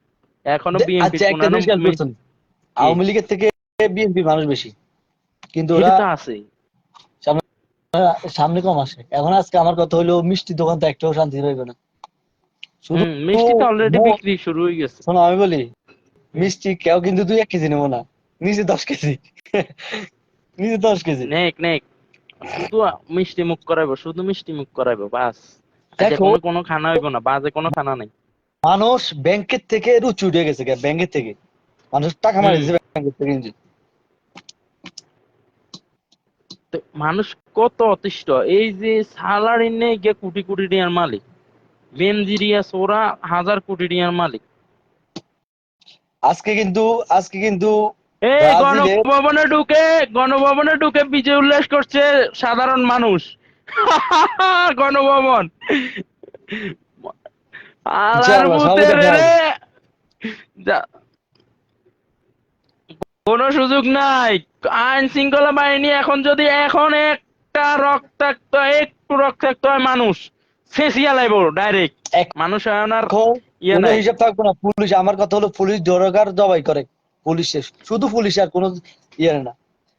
এখনো বিএনপির আচ্ছা, কোন একটা জিনিস খেয়াল করছেন, কি, আওয়ামী লীগের থেকে বিএনপি মানুষ বেশি, কিন্তু এটা ওরা তো আছে। সামনে সামনে কম আসে। এখন আজকে আমার কথা হলো, মিষ্টি দোকান তো একটাও শান্তি পাইবে না, শুধু মিষ্টি তো অলরেডি মো- বিক্রি শুরু হয়ে গেছে। শোনো আমি বলি, মিষ্টি কেউ কিন্তু 2-1 কেজি নেবো না, নিজে 10 কেজি, নিজে 10 কেজি। নেক নেক, শুধু মিষ্টি মুখ করাইবো, শুধু মিষ্টি মুখ করাইবো বাস। আজ দেখো, কোনো কোনো খানা হইব না, বাজে কোনো খানা নাই। মানুষ ব্যাংকের থেকে রুচি উঠে গেছে, ব্যাংকের থেকে মানুষ টাকা মারি হুম, দিচ্ছে ব্যাংকের থেকে নিজে। তো মানুষ কত অতিষ্ঠ, এই যে সালারি নেই গিয়ে কোটি কোটি টাকার মালিক, বেনজিরিয়া সোরা হাজার কোটি টাকার মালিক। আজকে কিন্তু এই ব্রাজিলে, গণভবনে ঢুকে বিজয় উল্লাস করছে সাধারণ মানুষ। গণভবন আলার ইনশাআল্লাহ সবই ভূতের দেখা রে, হবে। যা- কোনো সুযোগ নাই। আইন শৃঙ্খলা বাহিনী এখন যদি এখন একটু রক্তাক্ত হয় মানুষ শেষিয়া লাইব ডাইরেক্ট, মানুষ এখন আর এখন ইয়ে কোনো নাই। হিসাব থাকবে না, পুলিশ, আমার কথা হলো পুলিশ দরকার জবাই করে, পুলিশের শুধু পুলিশ, আর কোনো ইয়ে না,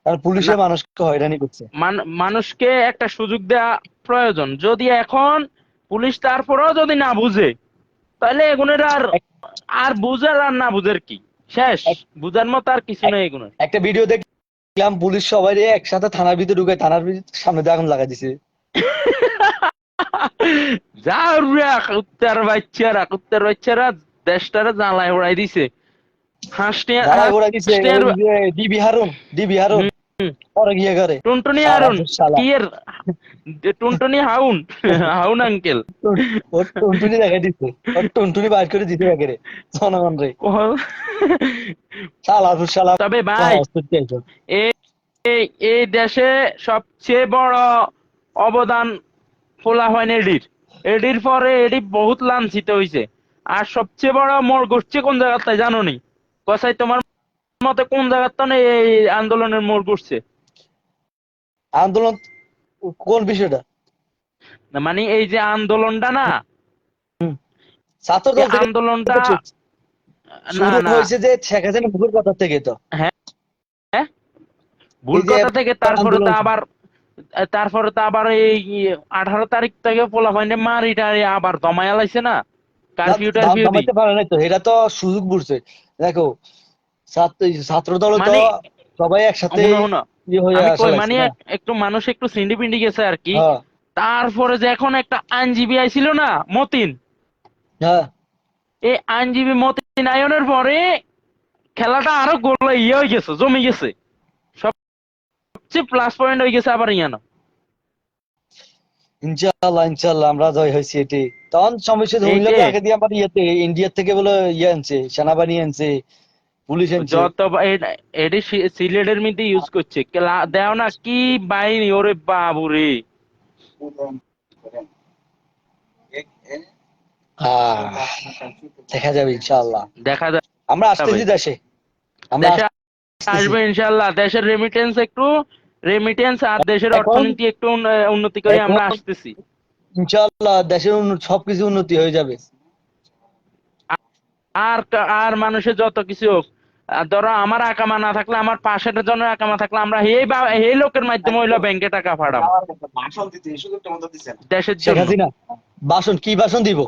কারণ পুলিশে না, মানুষকে হয়রানি করছে। মানুষকে একটা সুযোগ দেওয়া প্রয়োজন, যদি এখন পুলিশ তারপরেও যদি না বুঝে, তাহলে এগুনের আর এক- আর বুঝার আর না বুঝার কি, শেষ, এক- বুঝার মতো আর কিছু এক- নেই এগুনের। একটা ভিডিও দেখলাম, পুলিশ সবাই একসাথে থানার ভিতরে ঢুকে থানার সামনে দিয়ে আগুন লাগাই দিছে। যা কুত্তার বাচ্চারা দেশটারে জ্বালায় উড়াই দিছে। হাঁসটিয়া জ্বালাই ওরা দিছে, হাঁসটিয়ার ওই যে ডিবি হারুন, ডিবি হারুন পরে গিয়ে করে টুনটুনি শালা হারুন শালা কি এর টুনটুনি হাউন হাউন আঙ্কেল। ওর টুনটুনি দেখাই দিচ্ছে, ওর টুনটুনি বাইর করে দিতে একেরে জনগণ রে শালা শালা তবে ভাই সত্যি একদম। এই এই এই দেশে সবচেয়ে বড় অবদান পোলাপাইন এডির পরে এডি বহুত লাঞ্ছিত হইছে। আর সবচেয়ে বড় মোর ঘুরছে কোন জায়গাতে জানো নি? কসাই তোমার মতে কোন জায়গাতে এই আন্দোলনের মোড় ঘুরছে? আন্দোলন কোন বিষয়টা? না মানে এই যে আন্দোলনটা না, ছাত্র এই দল থেকে আন্দোলনটা না শুরু না হয়েছে যে শেখ হাসিনা মুখের কথা থেকে তো হ্যাঁ হ্যাঁ, ভুল এই যে কথা থেকে আন্দোলন তারপরে তো আবার এই 18 তারিখ থেকে পোলাপাইনে মারি টারি আবার দমায়া লাইছে না, কারফিউ টারফিউ দি। দামাইতে পারে নাই তো, এটা তো সুযোগ বুঝছে। দেখো ছাত্র দল তো মানে সবাই একসাথে হুনো হুনো ইয়ে হয়ে আমি আসা কই লাগছে মানে না। একটু মানুষ একটু সিন্ডি পিন্ডি গেছে আর কি। হ্যাঁ তারপরে যে এখন একটা আইনজীবী আইছিল না মতিন, হ্যাঁ এই আইনজীবী মতিন আয়নের পরে খেলাটা আরো গোল ইয়ে হয়ে গেছে, জমে গেছে। সবচেয়ে প্লাস পয়েন্ট হয়ে গেছে আবার ইয়ানো। ইনশাআল্লাহ ইনশাআল্লাহ আমরা জয় হয়েছি এটি। তখন সমস্যা হইলে এইটে তো আগে দিয়ে আমার ইয়েতে ইন্ডিয়া থেকে বলে ইয়ে আনছে, সেনাবাহিনী আনছে, পুলিশ আনছে। যত এটি সিলেটের মধ্যে ইউজ করছে দেও না কি বাহিনী, ওরে বাবুরে। আহ, দেখা যাবে ইনশাআল্লাহ। দেখা আমরা যাবে আসতেছি দেশে, আমরা দেশে আসতেছি আসবে ইনশাল্লাহ। দেশের রেমিটেন্স আর দেশের এখন। অর্থনীতি একটু উন্নতি করে এখন আমরা আসতেছি। ইনশাআল্লাহ দেশের সবকিছু উন্নতি হয়ে যাবে। আর আর মানুষের যত কিছু হোক, ধরো আমার আকামা না থাকলে, আমার পাশের জনের আকামা থাকলে, আমরা এই লোকের মাধ্যমে হইলো ব্যাংকে টাকা পাঠাম দেশের শেখ জন্য। হাসিনা ভাষণ কি ভাষণ দিব?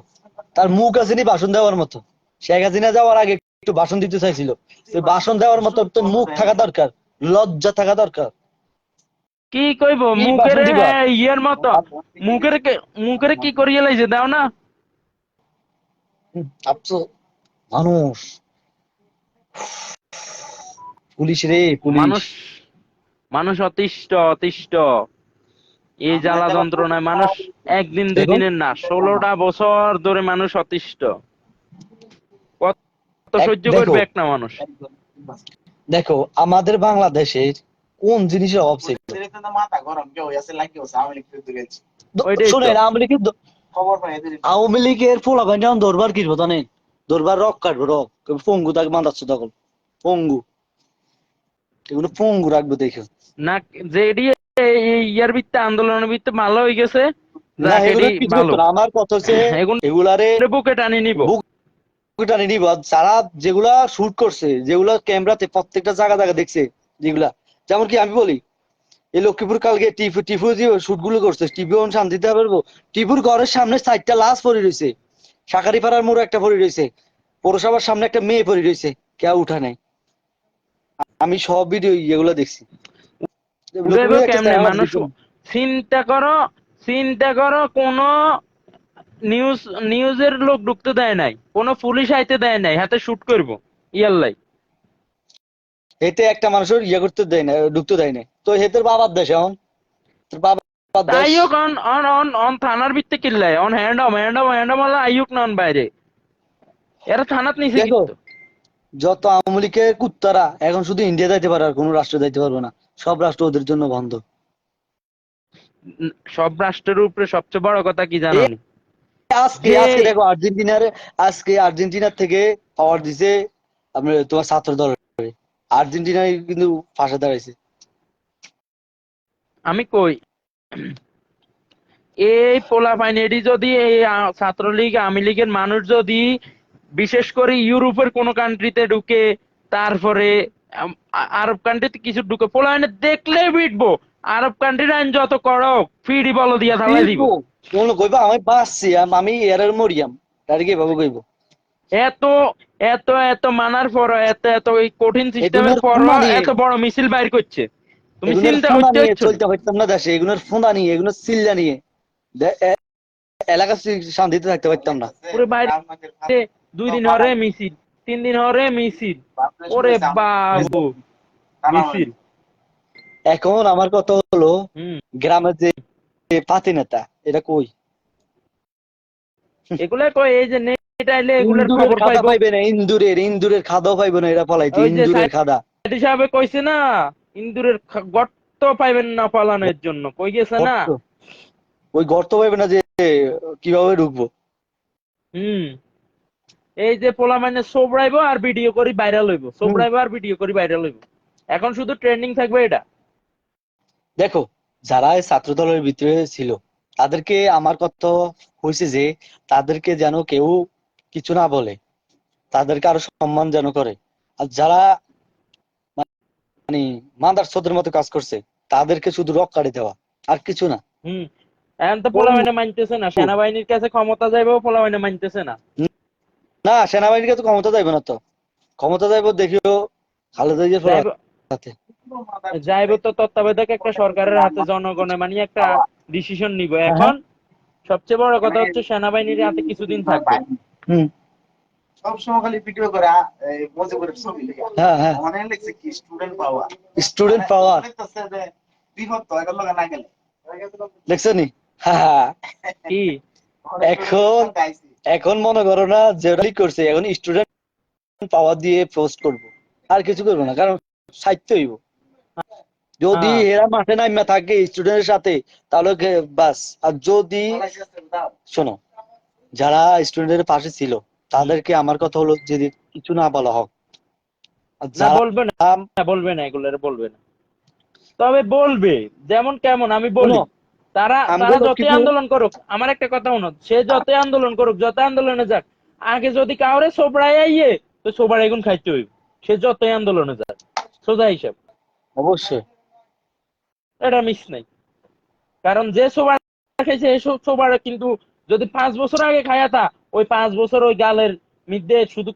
তার মুখ আছে নি ভাষণ দেওয়ার মতো? শেখ হাসিনা যাওয়ার আগে একটু ভাষণ দিতে চাইছিল, তো ভাষণ দেওয়ার মতো তো মুখ থাকা দরকার, লজ্জা থাকা দরকার। কি কইব কি মুখের ভাষণ দিবা? ইয়ের মতো, মুখের কি করিয়ে লাইছে দাও না। আফসোস মানুষ, পুলিশ রে পুলিশ। মানুষ মানুষ অতিষ্ঠ অতিষ্ঠ। এই জ্বালা যন্ত্রণায় মানুষ একদিন দুই দেখুন দিনের না, 16টা বছর ধরে মানুষ অতিষ্ঠ। কত সহ্য দেখো করবে একটা মানুষ? দেখো আমাদের বাংলাদেশের কোন জিনিসের অভাব ছিল? ওইটাই তো। শোনেন আওয়ামী লীগের পোলাপান যখন দরবার কিনবো জানেন, দরবার রক কাটবো, রক পঙ্গু তাকে মাদাচ্ছে তখন পঙ্গু, এগুলো পঙ্গু রাখবো দেখো না যে এডি ইয়ার ভিত্তে আন্দোলনের ভিত্তে ভালো হয়ে গেছে, না। যাক এগুলো এডি কিছু ভালো। হতো না, আমার কথা হচ্ছে এগুলো এগুলারে বুকে টানি নিব। বুক টানে নিব। যারা যেগুলা শুট করছে, যেগুলা ক্যামেরাতে প্রত্যেকটা জায়গা জায়গা দেখছে, যেগুলা যেমন কি আমি বলি, এই লক্ষ্মীপুর কালকে টিপু যে শুট গুলো করছে, টিপু শান্তিতে পারবো? টিপুর ঘরের সামনে 4টা লাশ পড়ে রয়েছে, শাকারিপাড়ার মোড়ে একটা পড়ে রয়েছে, পৌরসভার সামনে একটা মেয়ে পড়ে রয়েছে, কেউ উঠা নাই। আমি সব ভিডিও এগুলো দেখছি। উড়াইব লক্ষ্মীপুরে একটা কেমনে চ্যানেল মানুষ? চিন্তা করো, চিন্তা করো, কোন নিউজের লোক ঢুকতে দেয় নাই, কোন পুলিশ আইতে দেয় নাই, হাতে শুট করব ইয়াল্লাই। এতে একটা মানুষের ইয়ে করতে দেয় না, ঢুকতে দেয় না, তো হেতের বাবার দেশ এখন, তোর বাবার দেশ। আইয়ুক অন অন অন অন থানার ভিত্তে কিল্লাই অন হ্যান্ডম হলো আইয়ুক নন বাইরে, এরা থানাত নিছে দেখো কিন্তু। যত আওয়ামী লীগের কুত্তারা এখন শুধু ইন্ডিয়া যাইতে পারে, আর কোনো রাষ্ট্রে যাইতে পারবে না, সব রাষ্ট্র ওদের জন্য বন্ধ। সব রাষ্ট্রের উপরে সবচেয়ে বড় কথা কি জানো এই নি? আজকে যে আজকে দেখো আর্জেন্টিনার থেকে পাওয়ার দিছে আপনার তোমার ছাত্র দল, আর্জেন্টিনায় কিন্তু ফাঁসে দাঁড়াইছে। আমি কই এই পোলাপাইন এডি যদি এই ছাত্রলীগ আওয়ামী লীগের মানুষ যদি বিশেষ করে ইউরোপের কোন কান্ট্রিতে ঢুকে, তারপরে আরব কান্ট্রিতে কিছু ঢুকে, পোলাপাইনে দেখলে বিটবো। আরব কান্ট্রির আইন যত করক ফিরি বল দিয়া থালাই দিব। কোন কইবা আমি বাঁচছি, আমি এর মরিয়াম, তার কি ভাবে কইব? এত এত এত মানার পর, এত এত এই কঠিন সিস্টেমের এগুলোর পর ফোনা নিয়ে, এত বড় মিছিল বাইর করছে, তুমি এগুলোর চিন্তা ফোনা করতে নিয়ে হচ্ছে না? চলতে পারতাম না দেশে, এগুলোর ফোনা নিয়ে, এগুলোর চিল্লা নিয়ে এলাকা শান্তিতে থাকতে পারতাম না। পুরো বাইরে 2 দিন হরে মিছিল, 3 দিন হরে মিছিল, ওরে বাবু মিছিল। এখন আমার কথা হলো, হুম, গ্রামের যে পাতি নেতা, এটা কই? এগুলা কই, এই যে নেট আইলে এগুলার ইন্দুরের খবর খাদা পাইবো। পাইবে না, ইন্দুরের খাদাও পাইবে না, এরা পলাইতে ওই যে ইন্দুরের খাদা। সাইদ সাহেবে কইছে না, ইন্দুরের গর্ত পাইবেন না পালানোর জন্য, কই গেছে না। গর্ত, ওই গর্ত পাইবে না যে কিভাবে ঢুকবো। হুম, এই যে পোলা মানে সোবরাইবো আর ভিডিও করি ভাইরাল হইব, হুম। সোবরাইবো আর ভিডিও করি ভাইরাল হইব। এখন শুধু ট্রেন্ডিং থাকবে এটা। দেখো, যারা এই ছাত্র দলের ভিতরে ছিল, তাদেরকে আমার কথা হয়েছে যে তাদেরকে যেন কেউ কিছু না বলে, তাদেরকে আরো সম্মান যেন করে। আর যারা মানে মাদার চোদের মতো কাজ করছে, তাদেরকে শুধু রক দেওয়া, আর কিছু না। হুম, এখন তো পোলা কোন মানে মানতেছে না, সেনাবাহিনীর কাছে ক্ষমতা যাইবেও পোলা মানে মানতেছে না। না, সেনাবাহিনীকে তো ক্ষমতা যাইবে না, তো ক্ষমতা যাইব দেখিও খালেদা জিয়ার যাইব, হাতে। যাইব তো তত্ত্বাবধায়ক একটা সরকারের হাতে, জনগণে মানে একটা ডিসিশন নিব। হ্যাঁ, হ্যাঁ। এখন সবচেয়ে বড় কথা হচ্ছে সেনাবাহিনীর হাতে কিছুদিন থাকবে। হুম। সবসময় খালি ভিডিও করে মজা করে ছবি লেগে হ্যাঁ, হ্যাঁ। মানে লিখছে কি স্টুডেন্ট পাওয়ার স্টুডেন্ট পাওয়ার লিখতেছে যে বিপদ তো এগুলো লগে না গেলে দেখছো নি? হ্যাঁ। কি এখন এখন মনে করো না যেটা করছে, এখন স্টুডেন্ট পাওয়ার দিয়ে পোস্ট করব, আর কিছু করবো না, কারণ সাহিত্য হইব। যদি হ্যাঁ, এরা মাঠে নাইমা থাকে স্টুডেন্টের সাথে, তাহলে বাস। আর যদি শোনো, যারা স্টুডেন্টের পাশে ছিল, তাদেরকে আমার কথা হলো যদি কিছু না বলা হোক। আর না যারা বলবে না, বলবে না, এগুলো বলবে না, তবে বলবে। যেমন কেমন আমি শোনো, বলি, তারা আমগো তারা যতই লক্ষ্মীপুর, আন্দোলন করুক, আমার একটা কথা হলো, সে যতই আন্দোলন করুক, যত আন্দোলনে যাক, আগে যদি কাউরে সোবরাই আইয়ে, তো সোবরা এগুন খাইতে হইব, সে যতই আন্দোলনে যাক, সোজা হিসাব। অবশ্যই। এটা মিস নাই, কারণ যে সোবার খাইছে এই সোবার কিন্তু যদি 5 বছর আগে খায়া তা, ওই 5 বছর ওই গালের মধ্যে শুধু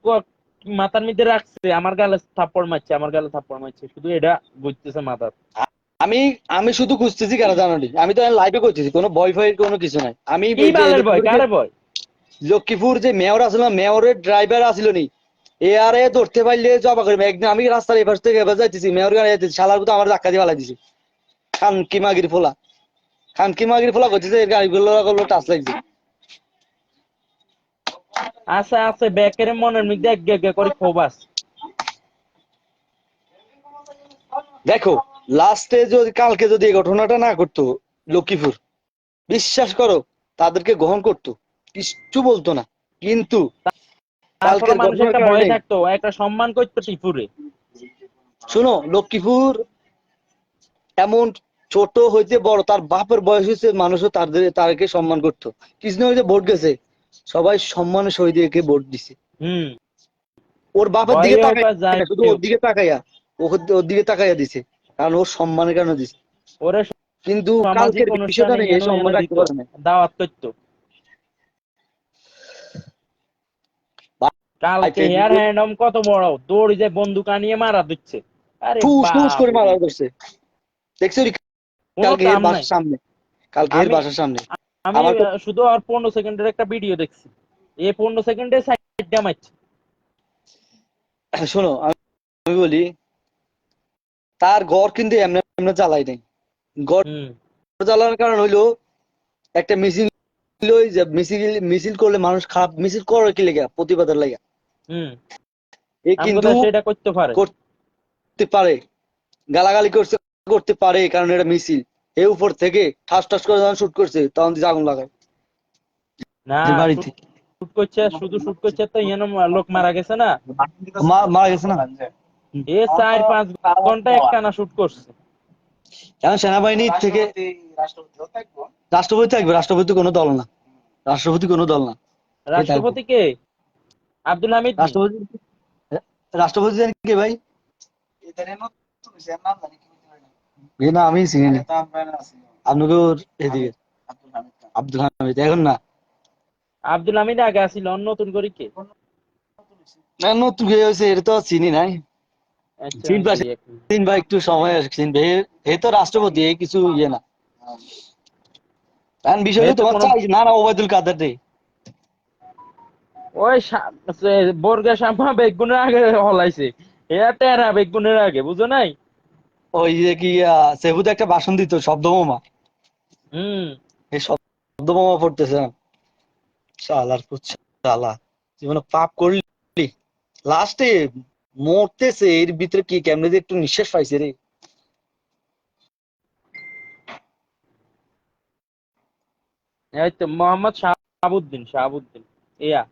মাথার মধ্যে রাখছে, আমার গালে থাপ্পড় মারছে, আমার গালে থাপ্পড় মারছে, শুধু এটা বুঝতেছে মাথার। আমি আমি শুধু খুঁজতেছি কেন জানো নি? আমি তো লাইভে করতেছি, কোনো ভয় ভয়ের কোনো কিছু নাই। আমি কি এই যে বালের ভয়, কারে ভয়? লক্ষ্মীপুর যে মেয়র আসলো না, মেয়রের ড্রাইভার আসলো নি, এ আরে ধরতে পারলে জবা করবে। একদিন আমি রাস্তার এপাশ থেকে এবার যাইতেছি, মেয়র গাড়ি যাইতেছি, শালার তো আমার ধাক্কা দিয়ে ফালাই দিছে। খানকি মাগির ফোলা, খানকি মাগির ফোলা করতেছে, এর গাড়িগুলো টাচ লাগছে। আছে আছে, ব্যাকের মনের মধ্যে এক গে করে ক্ষোভ আছে। দেখো, লাস্টে যদি কালকে যদি এই ঘটনাটা না করতো লক্ষ্মীপুর, বিশ্বাস করো তাদেরকে গ্রহণ করতো, কিচ্ছু বলতো না। কিন্তু তারপরে কালকের মানুষ ঘটনার একটা ভয় কারণে, থাকতো, একটা সম্মান করতো টিপুরে। শোনো, লক্ষ্মীপুর এমন ছোট হইতে বড়, তার বাপের বয়স হয়েছে, মানুষও তাদেরকে সম্মান করতো। কৃষ্ণ হইতে ভোট গেছে, সবাই সম্মানের সহিত একে ভোট দিছে। হুম, ওর বাপের দিকে ভয় হোক তাকাই আর যাই না, শুধু হোক, ওর দিকে তাকাইয়া, ওর দিকে তাকাইয়া দিছে, কারণ ওর সম্মানের কারণে দিছে। ওরে কিন্তু সামাজিক কালকের বিষয়টা অনুষ্ঠানে নেই, এই এনো সম্মান এনো রাখতে দিত, পারে না। দাওয়াত করতো। ভাই কালকে হেয়ার ফেসবুকে হ্যান্ডম কত বড়, দৌড়ি যে বন্দুক আনিয়ে মারা দিচ্ছে। আরে ঠুস ঠুস করে বাবরে, মারা করছে, দেখছো নি? কোনো কালকে এর কাম নাই। বাসার সামনে, কালকে এর আমি বাসার সামনে আমি আমার শুধু আর 15 সেকেন্ডের একটা ভিডিও দেখছি, এই 15 সেকেন্ডে সাইডটা মারছে। শোনো, আমি বলি, তার ঘর কিন্তু এমনি এমনি জ্বালাই নাই। ঘর হুম, জ্বালানোর কারণ হইলো একটা মিছিল, ওই যে মিছিল, মিছিল করলে মানুষ খারাপ মিছিল করে কি লেগে, প্রতিবাদের লেগে। হুম, এ আমগো কিন্তু দেশে এটা করতে পারে করতে পারে, গালাগালি করছে, করতে পারে, কারণ এটা মিছিল। এ উপর থেকে ঠাস ঠাস করে যখন শুট করছে, তখন দিকে আগুন লাগায় না। এর শুট বাড়িতে। করছে, শুধু শুট করছে তো ইয়ানো লোক মারা গেছে না। মারা গেছে না? এ 4-5 ঘন্টা একটানা শুট করছে। এখন সেনাবাহিনী থেকে রাষ্ট্রপতিও থাকবো রাষ্ট্রপতি থাকবে, রাষ্ট্রপতি কোনো দল না, রাষ্ট্রপতি কোনো দল না, এ থাকবে। রাষ্ট্রপতি কে? আব্দুল হামিদ নি? রাষ্ট্রপতি, রাষ্ট্রপতি জানি কে ভাই? এদের নতুন হইছে, এর নাম জানি কি হইতে পারে না। এ না আমি চিনি না। তো আমরা আছি আপনাকে এদিকে আব্দুল হামিদ খান। আব্দুল হামিদ এখন না। আব্দুল হামিদ আগে আসিল, অন্য নতুন করে কে? না, নতুন কে হয়েছে এটা তো চিনি নাই। আচ্ছা চিনবা, আচ্ছা, এক মিনিট। চিনবা, একটু সময় আছে চিনবে। এ তো রাষ্ট্রপতি, এ কিছু ইয়ে না। এখন বিষয় এ হলো তো তোমার কোনো, চাই না, না ওবায়দুল কাদের রে। ওই বর্গা শামা বেগুনের আগে হলাইছে, এরা টেরা বেগুনের আগে, বুঝো নাই? ওই যে কি সেহুতে একটা ভাষণ দিত শব্দবোমা, হুম। এই শব্দবোমা পড়তেছে না। শালার পুচ্ছ, শালা জীবনে পাপ করলি, লাস্টে মরতেছে এর ভিতরে কি কেমনে যে একটু নিঃশ্বাস পাইছে রে। এই তো মোহাম্মদ শাহাবুদ্দিন, শাহাবুদ্দিন ইয়া।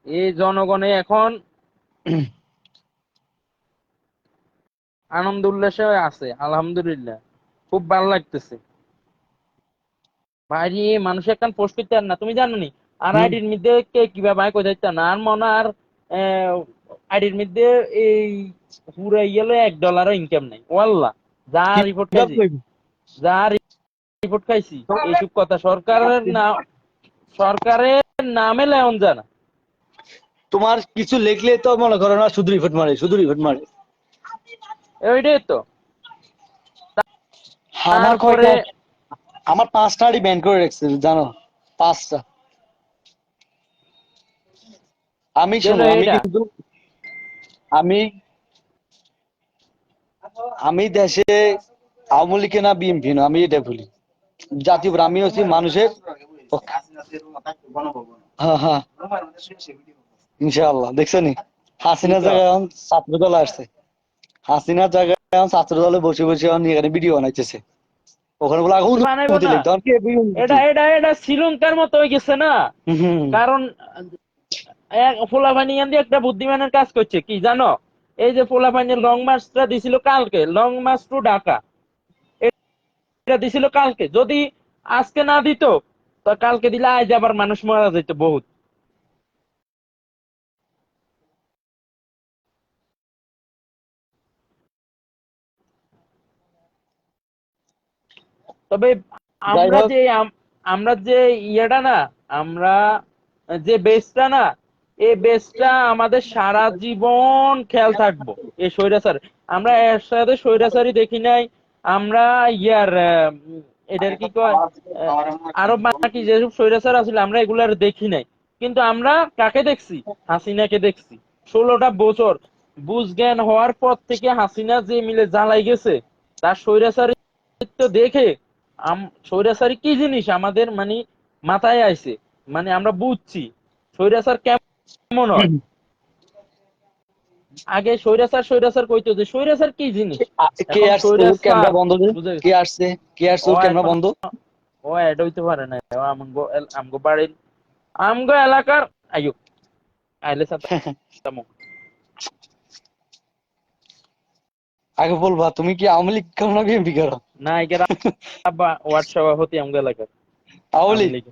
এই জনগণে এখন আনন্দ উল্লাসে আছে, আলহামদুলিল্লাহ, খুব ভালো লাগতেছে। ভাই মানুষ এখন পোস্ট করতে আর না, তুমি জানো নি? আর হম। আইডির মধ্যে কে কিভাবে আয় কোথায় না আর মনে আর আইডির মধ্যে এই পুরো গেলে $1 ইনকাম নাই ওয়াল্লাহ। যা কি রিপোর্ট ভাব খাইছি, কইবি? যা রিপোর্ট খাইছি, এইসব কথা সরকারের না, সরকারের নামে লেন জানা। তোমার কিছু লিখলে তো মনে করো না শুধু রিপোর্ট মারে, শুধু রিপোর্ট মারে। ওইটাই তো। আমার তারপরে কয়টা, আমার 5টা আইডি ব্যান করে রাখছে জানো, 5টা। আমি গেল শোনো, আমি এটা। কিন্তু আমি আমি দেশে আওয়ামী লীগ না বিএনপি না, আমি এটা বলি জাতীয়, আমি হচ্ছি মানুষের পক্ষে। হ্যাঁ হ্যাঁ, ইনশাআল্লাহ দেখছনি কি হাসিনার কও? জায়গায় এখন ছাত্র দল আসছে, হাসিনার জায়গায় এখন ছাত্র দলে বসে বসে এখন এখানে ভিডিও বানাইতেছে, ওখানে বলে আগে বানাইবো অনুমতি না, লিখতে এখন কে এটা অনুমতি। এটা এটা শ্রীলঙ্কার মতো হয়ে গেছে না। হম। কারণ পোলাপানি দিয়ে একটা বুদ্ধিমানের কাজ করছে কি জানো? এই যে পোলাপানির লং মার্চটা দিছিল কালকে, লং মার্চ টু ঢাকা, এটা দিছিল কালকে। যদি আজকে না দিত, তো কালকে দিলে আজ আবার মানুষ মারা যেত বহুত। তবে যাই আমরা হোক, যে আমরা যে ইয়েটা না, আমরা যে বেসটা না, এই বেসটা আমাদের সারা জীবন খেয়াল থাকবো। এই স্বৈরাচার, আমরা এর সাথে স্বৈরাচারই দেখি নাই। আমরা ইয়ার এটার কি কয়, আহ, আরো বাকি যেসব স্বৈরাচার আছিল আমরা এগুলার দেখি নাই। কিন্তু আমরা কাকে দেখছি? হাসিনাকে দেখছি। 16টা বছর বুঝ জ্ঞান হওয়ার পর থেকে হাসিনা যে মিলে জ্বালাই গেছে, তার স্বৈরাচারিত্ব দেখে স্বৈরাচারী কি জিনিস আমাদের মানে মাথায় আইছে, মানে আমরা বুঝছি স্বৈরাচার কেমন হয়। আগে স্বৈরাচার স্বৈরাচার কইতো যে স্বৈরাচার কি জিনিস, কে এখন আসছে ওর ক্যামেরা স্বৈরাচার বন্ধ দে, বুঝে কে গেছে। আসছে, কে আসছে ও ওর ক্যামেরা এখন বন্ধ। ও অ্যাড হইতে পারে না, ও আমগো বাড়ির, আমগো এলাকার আয়ুক আইলে সাতামো। আগে বলবা তুমি কি আওয়ামী লীগ করো না বিএনপি করো? না একের আব্বা ওয়ার্ড সভাপতি আমগো এলাকার আওয়ামী আওয়ামী লীগ, লীগ,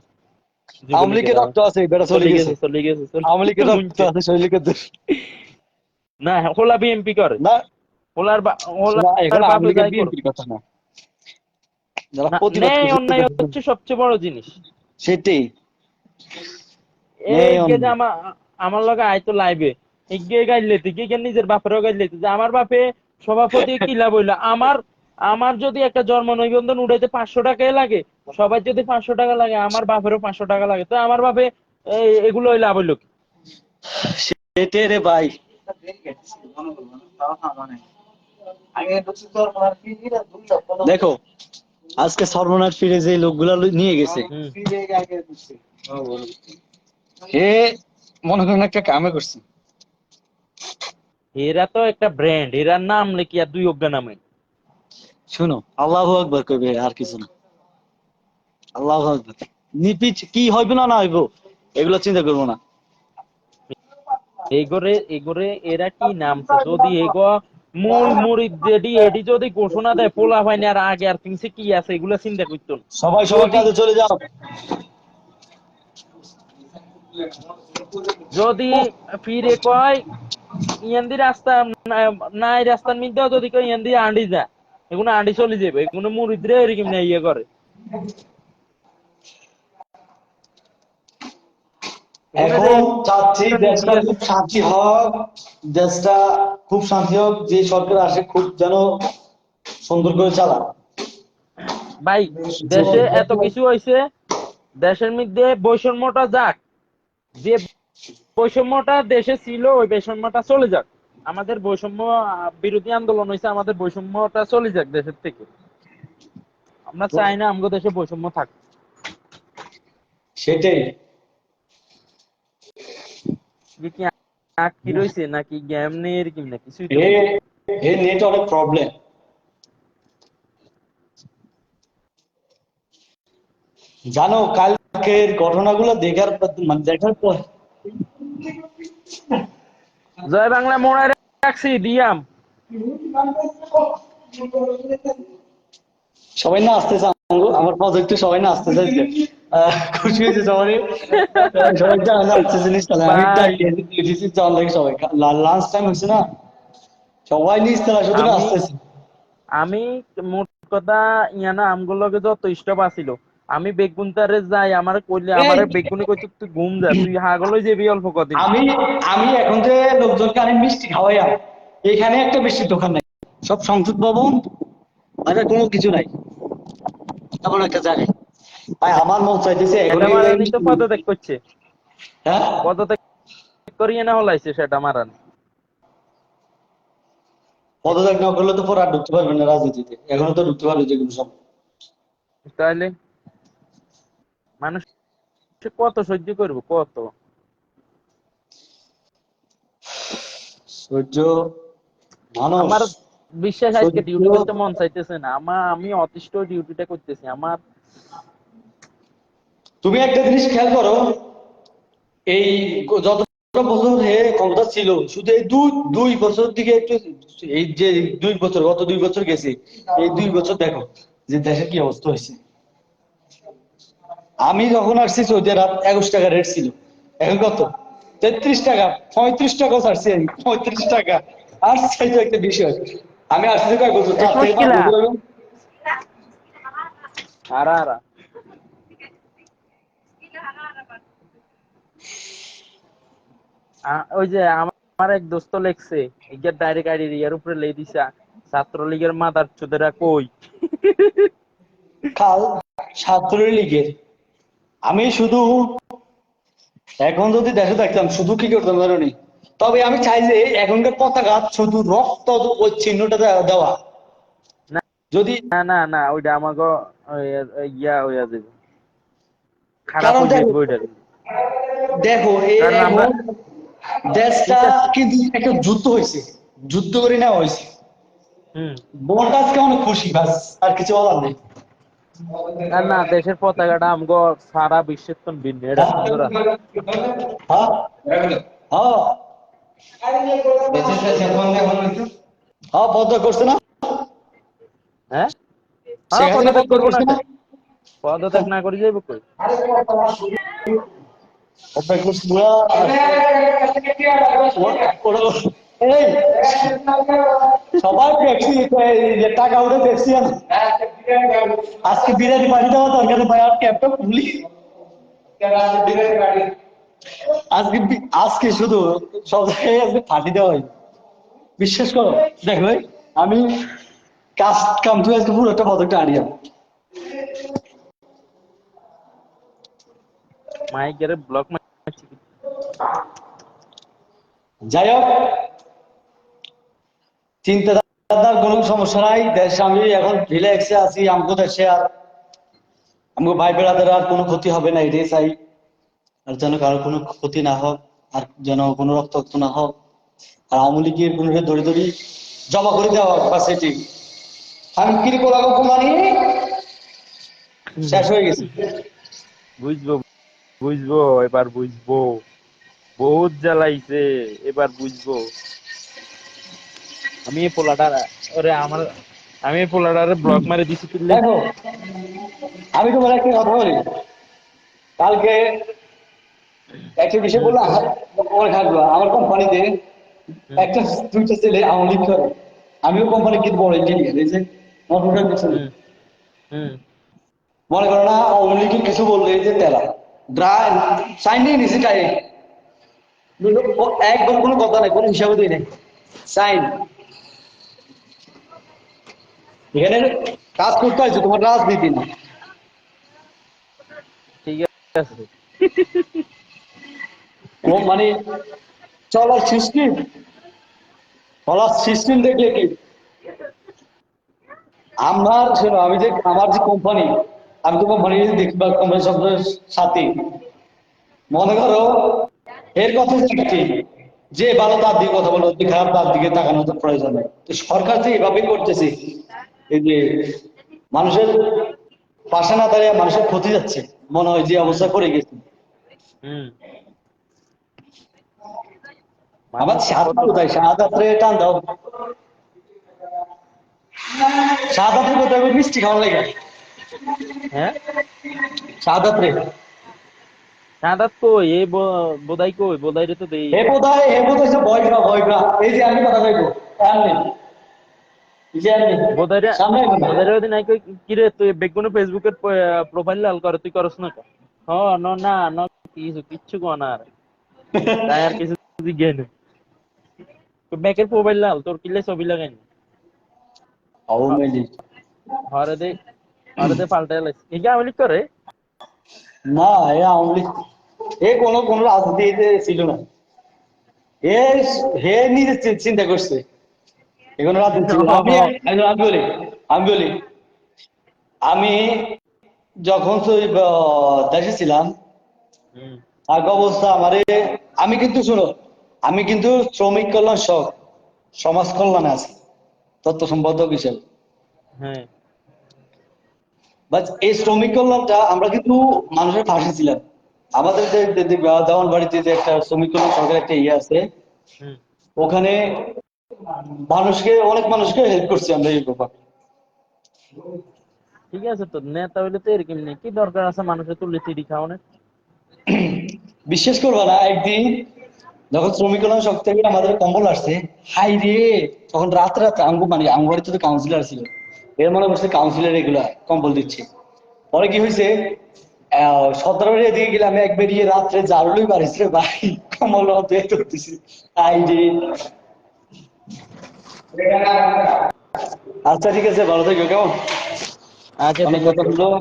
আওয়ামী যুবলীগের লীগের রক্ত আছে, বেটা চলে চলে গেছে। গেছে, চলে গেছে, আওয়ামী লীগের রক্ত মুনছে। আছে, শৈলীকের দূর না হোলা বিএমপি করে, না। হোলার শোনা, এখন হোলার আওয়ামী বাপে লীগের যাই করুক। বিএনপির কথা না, যারা না, প্রতিবাদ ন্যায় করছে অন্যায় হচ্ছে সবচেয়ে বড় জিনিস। সেটাই। এই নেই যে অন্য। আমার লগে আইতো লাইভে, এগিয়ে গাইলে তুই কি নিজের বাপেরও গাইলে যে আমার বাপে সভাপতি কি লাভ হইলো? আমার আমার যদি একটা জন্ম নিবন্ধন উঠাইতে 500 টাকাই লাগে, সবার যদি 500 টাকা লাগে, আমার বাপেরও 500 টাকা লাগে, তো আমার বাপে এগুলো লাভ হইলো কি? সেটাই রে ভাই। দেখো আজকে সর্বনাশ ফিরে যে লোকগুলা নিয়ে গেছে, হুম। এ মনে করেন একটা কামে করছে। এরা তো একটা ব্র্যান্ড, এরার নাম লেখি আর দুই অজ্ঞা নামে। শুনো, আল্লাহু আকবার কইবে, আর কিছু না। আল্লাহু আকবার, নিপিচ কি হইবে না না হইব এগুলো চিন্তা করবো না। এগোরে এগোরে এরা কি নামছে, যদি এগো মূল মুরিদ যেটি এটি যদি ঘোষণা দেয় পোলা হয়নি আর আগে আর পিছে কি আছে এগুলো চিন্তা করতো না। সবাই সবার যদি কাজে চলে যাও। যদি উফ, ফিরে কয় ইয়ান্দি রাস্তা নাই, রাস্তার মধ্যেও যদি কয় ইয়ান্দি আন্ডি যা, এগুলো আন্ডি চলে যাবে, এগুলো মুরিদরে এরকম না ইয়ে করে। এখন চাচ্ছি দেশটা খুব শান্তি হোক, দেশটা খুব শান্তি হোক, যে সরকার আসে খুব যেন সুন্দর করে চালায়। ভাই দেশে এত কিছু হয়েছে, দেশের মধ্যে বৈষম্যটা যাক, যে বৈষম্যটা দেশে ছিল ওই বৈষম্যটা চলে যাক। আমাদের বৈষম্য বিরোধী আন্দোলন হয়েছে, আমাদের বৈষম্যটা চলে যাক দেশের থেকে। আমরা চাই না আমাদের দেশে বৈষম্য থাক। সেটাই। কি আঁক কি রয়েছে নাকি গেম নেই এরকম না কিছুই তো এ বুঝি না। এ নেট অনেক প্রবলেম। জানো কালকের ঘটনাগুলো দেখার পর জয় বাংলা মোড়ায় রাখছি দিয়াম। সবাই না আসতেছে, আমার প্রজেক্টে সবাই না আসতেছে আজকে। খুশি হয়েছে সবাই, সবাই জানা আসতেছে জিনিস। তাহলে আমি ভাই ডাকিয়ে দিয়েছি জান লাগে সবাই, লাঞ্চ টাইম হচ্ছে না, সবাই নিজ তারা শুধু না আমি আসতেছে। আমি মোট কথা ইয়ানা আমগুলোকে যত স্টপ আছিল, আমি বেগুনতারে যাই আমার কইলে এই, আমারে বেগুনি কইতে তুই ঘুম যা, তুই হাগলই যাবি অল্প কদিন। আমি আমি এখন যে লোকজনকে আমি মিষ্টি খাওয়াই, এখানে একটা মিষ্টির দোকান নাই, সব সংসদ ভবন, মানে কোনো কিছু নাই এমন একটা জায়গায়। ভাই আমার মন চাইতেছে এখন এটা এই জায়গায় মারানি তো মিষ্টি। পদত্যাগ করছে, হ্যাঁ, পদত্যাগ করিয়ে না হলাইছে সেটা মারানি। পদত্যাগ না করলে তো পরে আর ঢুকতে পারবে না রাজনীতিতে, এখনো তো ঢুকতে পারবে যে কোনো সব। তাহলে মানুষ কত সহ্য করবো কত। সহ্য, মানুষ আমার বিশ্বাস আজকে সহ্য। ডিউটি করতে মন চাইতেছে না, আমি অতিষ্ঠ ডিউটিটা করতেছি আমার। তুমি একটা জিনিস খেয়াল করো, এই যত বছর হে ক্ষমতা ছিল, শুধু এই দুই দুই বছর দিকে একটু, এই যে 2 বছর, গত 2 বছর গেছে, এই 2 বছর দেখো যে দেশের কি অবস্থা হয়েছে। আমি যখন আসছি সৌদি আরব 21 টাকা রেট ছিল, এখন কত? 33 টাকা, 35 টাকা ছাড়ছি আমি, 35 টাকা। আর চাইতো একটা বিষয়, আমি আসছি কয়েক বছর, এস 4 থেকে 5 মুশকিলা বছর হলো। আরা আরা ওই যে আমার এক দোস্ত লেখছে, ইগের ডাইরেক্ট আইডি ইয়ার উপরে লে দিছে, ছাত্রলীগের মাদার চোদেরা কই। কাল ছাত্রলীগের, আমি শুধু এখন যদি দেশে থাকতাম শুধু কি করতাম জানি, তবে আমি চাই যে এখনকার পতাকা শুধু রক্ত ওই চিহ্নটা দেওয়া, না যদি, না না না, ওইটা আমাকে ইয়া হইয়া যাবে, খারাপ কারণ হয়ে দেখো, যাবে ওইটা কিন্তু। দেখো এই কারণ আমরা এখন দেশটা ঠিক আছে। কিন্তু একটা যুদ্ধ হয়েছে, যুদ্ধ করে নেওয়া হয়েছে। হুম। বোনটা আজকে অনেক খুশি, বাস আর কিছু বলার নেই। আর না, দেশের পতাকাটা আমগো সারা বিশ্বের তো ভিন্ন, এটা সুন্দর আছে। হ্যাঁ, হ্যাঁ, হ্যাঁ, বদ্ধ করছে না, হ্যাঁ হ্যাঁ, শেখ হাসিনা পদত্যাগ বদ্ধ করবো না করছে না। কে? পদত্যাগ না করে যাইব কই? অপেক্ষা করছে পুরা। এই সবাই ট্যাক্সি, টাকা উঠে ট্যাক্সি আনে। আজকে বিরিয়ানি পাঠিয়ে দেওয়া দরকার ভাই, আর ক্যাবটা খুলি আজকে, আজকে শুধু সব জায়গায় আজকে ফাটি দেওয়া হয়, বিশ্বাস করো। দেখো ভাই, আমি কাজ কাম তুই আজকে পুরো একটা পদকটা আনিয়া। মাইকের ব্লক মারছি। যাই হোক, চিন্তাধারার কোনো সমস্যা নাই, দেশে আমি এখন রিল্যাক্সে আছি, আমগো দেশে আর আমগো ভাই বেড়াদের আর কোনো ক্ষতি হবে না, এটাই চাই। আর যেন কারো কোনো ক্ষতি না হোক, আর যেন কোনো রক্তাক্ত না হোক, আর আওয়ামী লীগের কোনো দড়ি দড়ি জমা করে দেওয়া হোক, বাস এটি। আমি কি বলাবো কোরবানি শেষ হয়ে গেছে। বুঝবো বুঝবো, এবার বুঝবো, বহুত জ্বালাইছে, এবার বুঝবো। আমি এই পোলাটা, ওরে আমার, আমি এই পোলাটারে ব্লক মারে দিছি তুললে। দেখো, আমি তোমার একটা কথা বলি, কালকে একটা বিষয় হুম বললো, আমার খাটবো আমার কোম্পানিতে হুম একটা, দুইটা ছেলে আওয়ামী লীগ করে, আমিও কোম্পানি কিন্তু বড় ইঞ্জিনিয়ার, এই যে মোটরের পিছনে, হুম হুম মনে করো না আওয়ামী লীগের কিছু বললে এই যে তেলা, ড্রাই সাইন নিয়ে নিছি তাই একবার কোনো কথা নাই, কোনো হিসাবে দিই নাই সাইন। এখানে কাজ করতে হয়েছে, তোমার রাজনীতি না। ঠিক আছে। ও মানে চলার সিস্টেম, চলার সিস্টেম দেখলে কি আমার শোনো, আমি যে আমার যে কোম্পানি, আমি তো কোম্পানি দেখবা কোম্পানি সব সাথে মনে করো এর কথা যাচ্ছি, যে ভালো তার দিকে কথা বলো, যে খারাপ তার দিকে তাকানো তো প্রয়োজন নেই। তো সরকার যে এভাবেই করতেছে, এই যে মানুষের পাশে না দাঁড়িয়ে মানুষের ক্ষতি যাচ্ছে, মনে হয় যে হুম অবস্থা করে গেছে। হুম। আমার মানুষের শাহাদ কত কোথায়, শাহাদ টান দাও, শাহাদ কোথায়, ওই মিষ্টি খাওয়ার লাগে, হ্যাঁ শাহাদ সাদাত কই এই বোধাই কই বোধাই রে তো দেই নাই। হে বোধহয় যে ভয় খা ভয় খা, এই যে আমি কথা কইবো এমনি, এই যে এমনি বোধাইরে সামনে আইবো না। বোধাইরে ওদিন নাই কই কি রে তুই বেগুনে ফেসবুকের প্রোফাইল লাল করে তুই করস না কা? হ ন না ন কিচ্ছু কো না আর তাই আর কিছু জিজ্ঞেস নেই। তুই ব্যাকের প্রোফাইল লাল তোর কিলে ছবি লাগাই না। আওয়ামী লীগ হরে দে হরে দে পাল্টাই লাইছে কি আমলিক করে। না, এ আওয়ামী লীগ, এ কোনো রাজনীতিতে ছিল না। এ হে নিজে চিন্তা করছে, এখন রাজনীতি ছিল না। আমি বলি, আমি বলি আমি যখন দেশে ছিলাম, হুম আর অবস্থা আমারে, আমি কিন্তু শুনো, আমি কিন্তু শ্রমিক কল্যাণ সমাজ কল্যাণে আছি তথ্য সম্পাদক হিসেবে। হ্যাঁ বাট এই শ্রমিক কল্যাণটা আমরা কিন্তু মানুষের পাশে ছিলাম। আমাদের দেওয়ান বাড়িতে যে একটা শ্রমিক কল্যাণ সরকার একটা ইয়ে আছে, হুম। ওখানে অনেক মানুষকে হেল্প করছি আমরা এই ব্যাপারে। ঠিক আছে তো নেতা হইলে তো এরকম নেই কি দরকার আছে মানুষের তুলে চিড়ি খাওয়ানোর। বিশ্বাস করবা না, একদিন যখন শ্রমিক কল্যাণ সব থেকে আমাদের কম্বল আসছে, হাই রে, তখন রাতে রাতে মানে বাড়িতে তো কাউন্সিলর ছিল, এর মনে করছে কাউন্সিলর এগুলা কম্বল দিচ্ছে। পরে কি হয়েছে, সতেরোবার এদিকে গেলে আমি এক বেরিয়ে রাত্রে জারুলই পারিস রে ভাই, কম্বল বের করতেছি, হাই রে। আচ্ছা ঠিক আছে, ভালো থেকো, কেমন, আচ্ছা অনেক ঠিক কথা আছে হলো।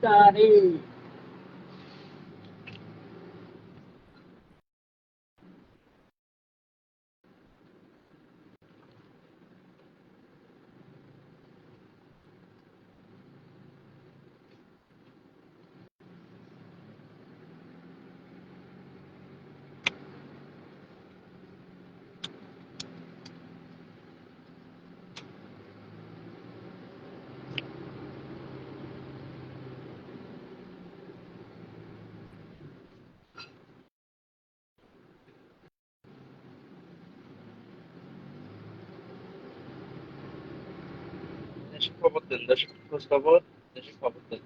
কারে। দেশের খবর দেন, দেশের খোঁজ খবর, দেশের খবর দেন।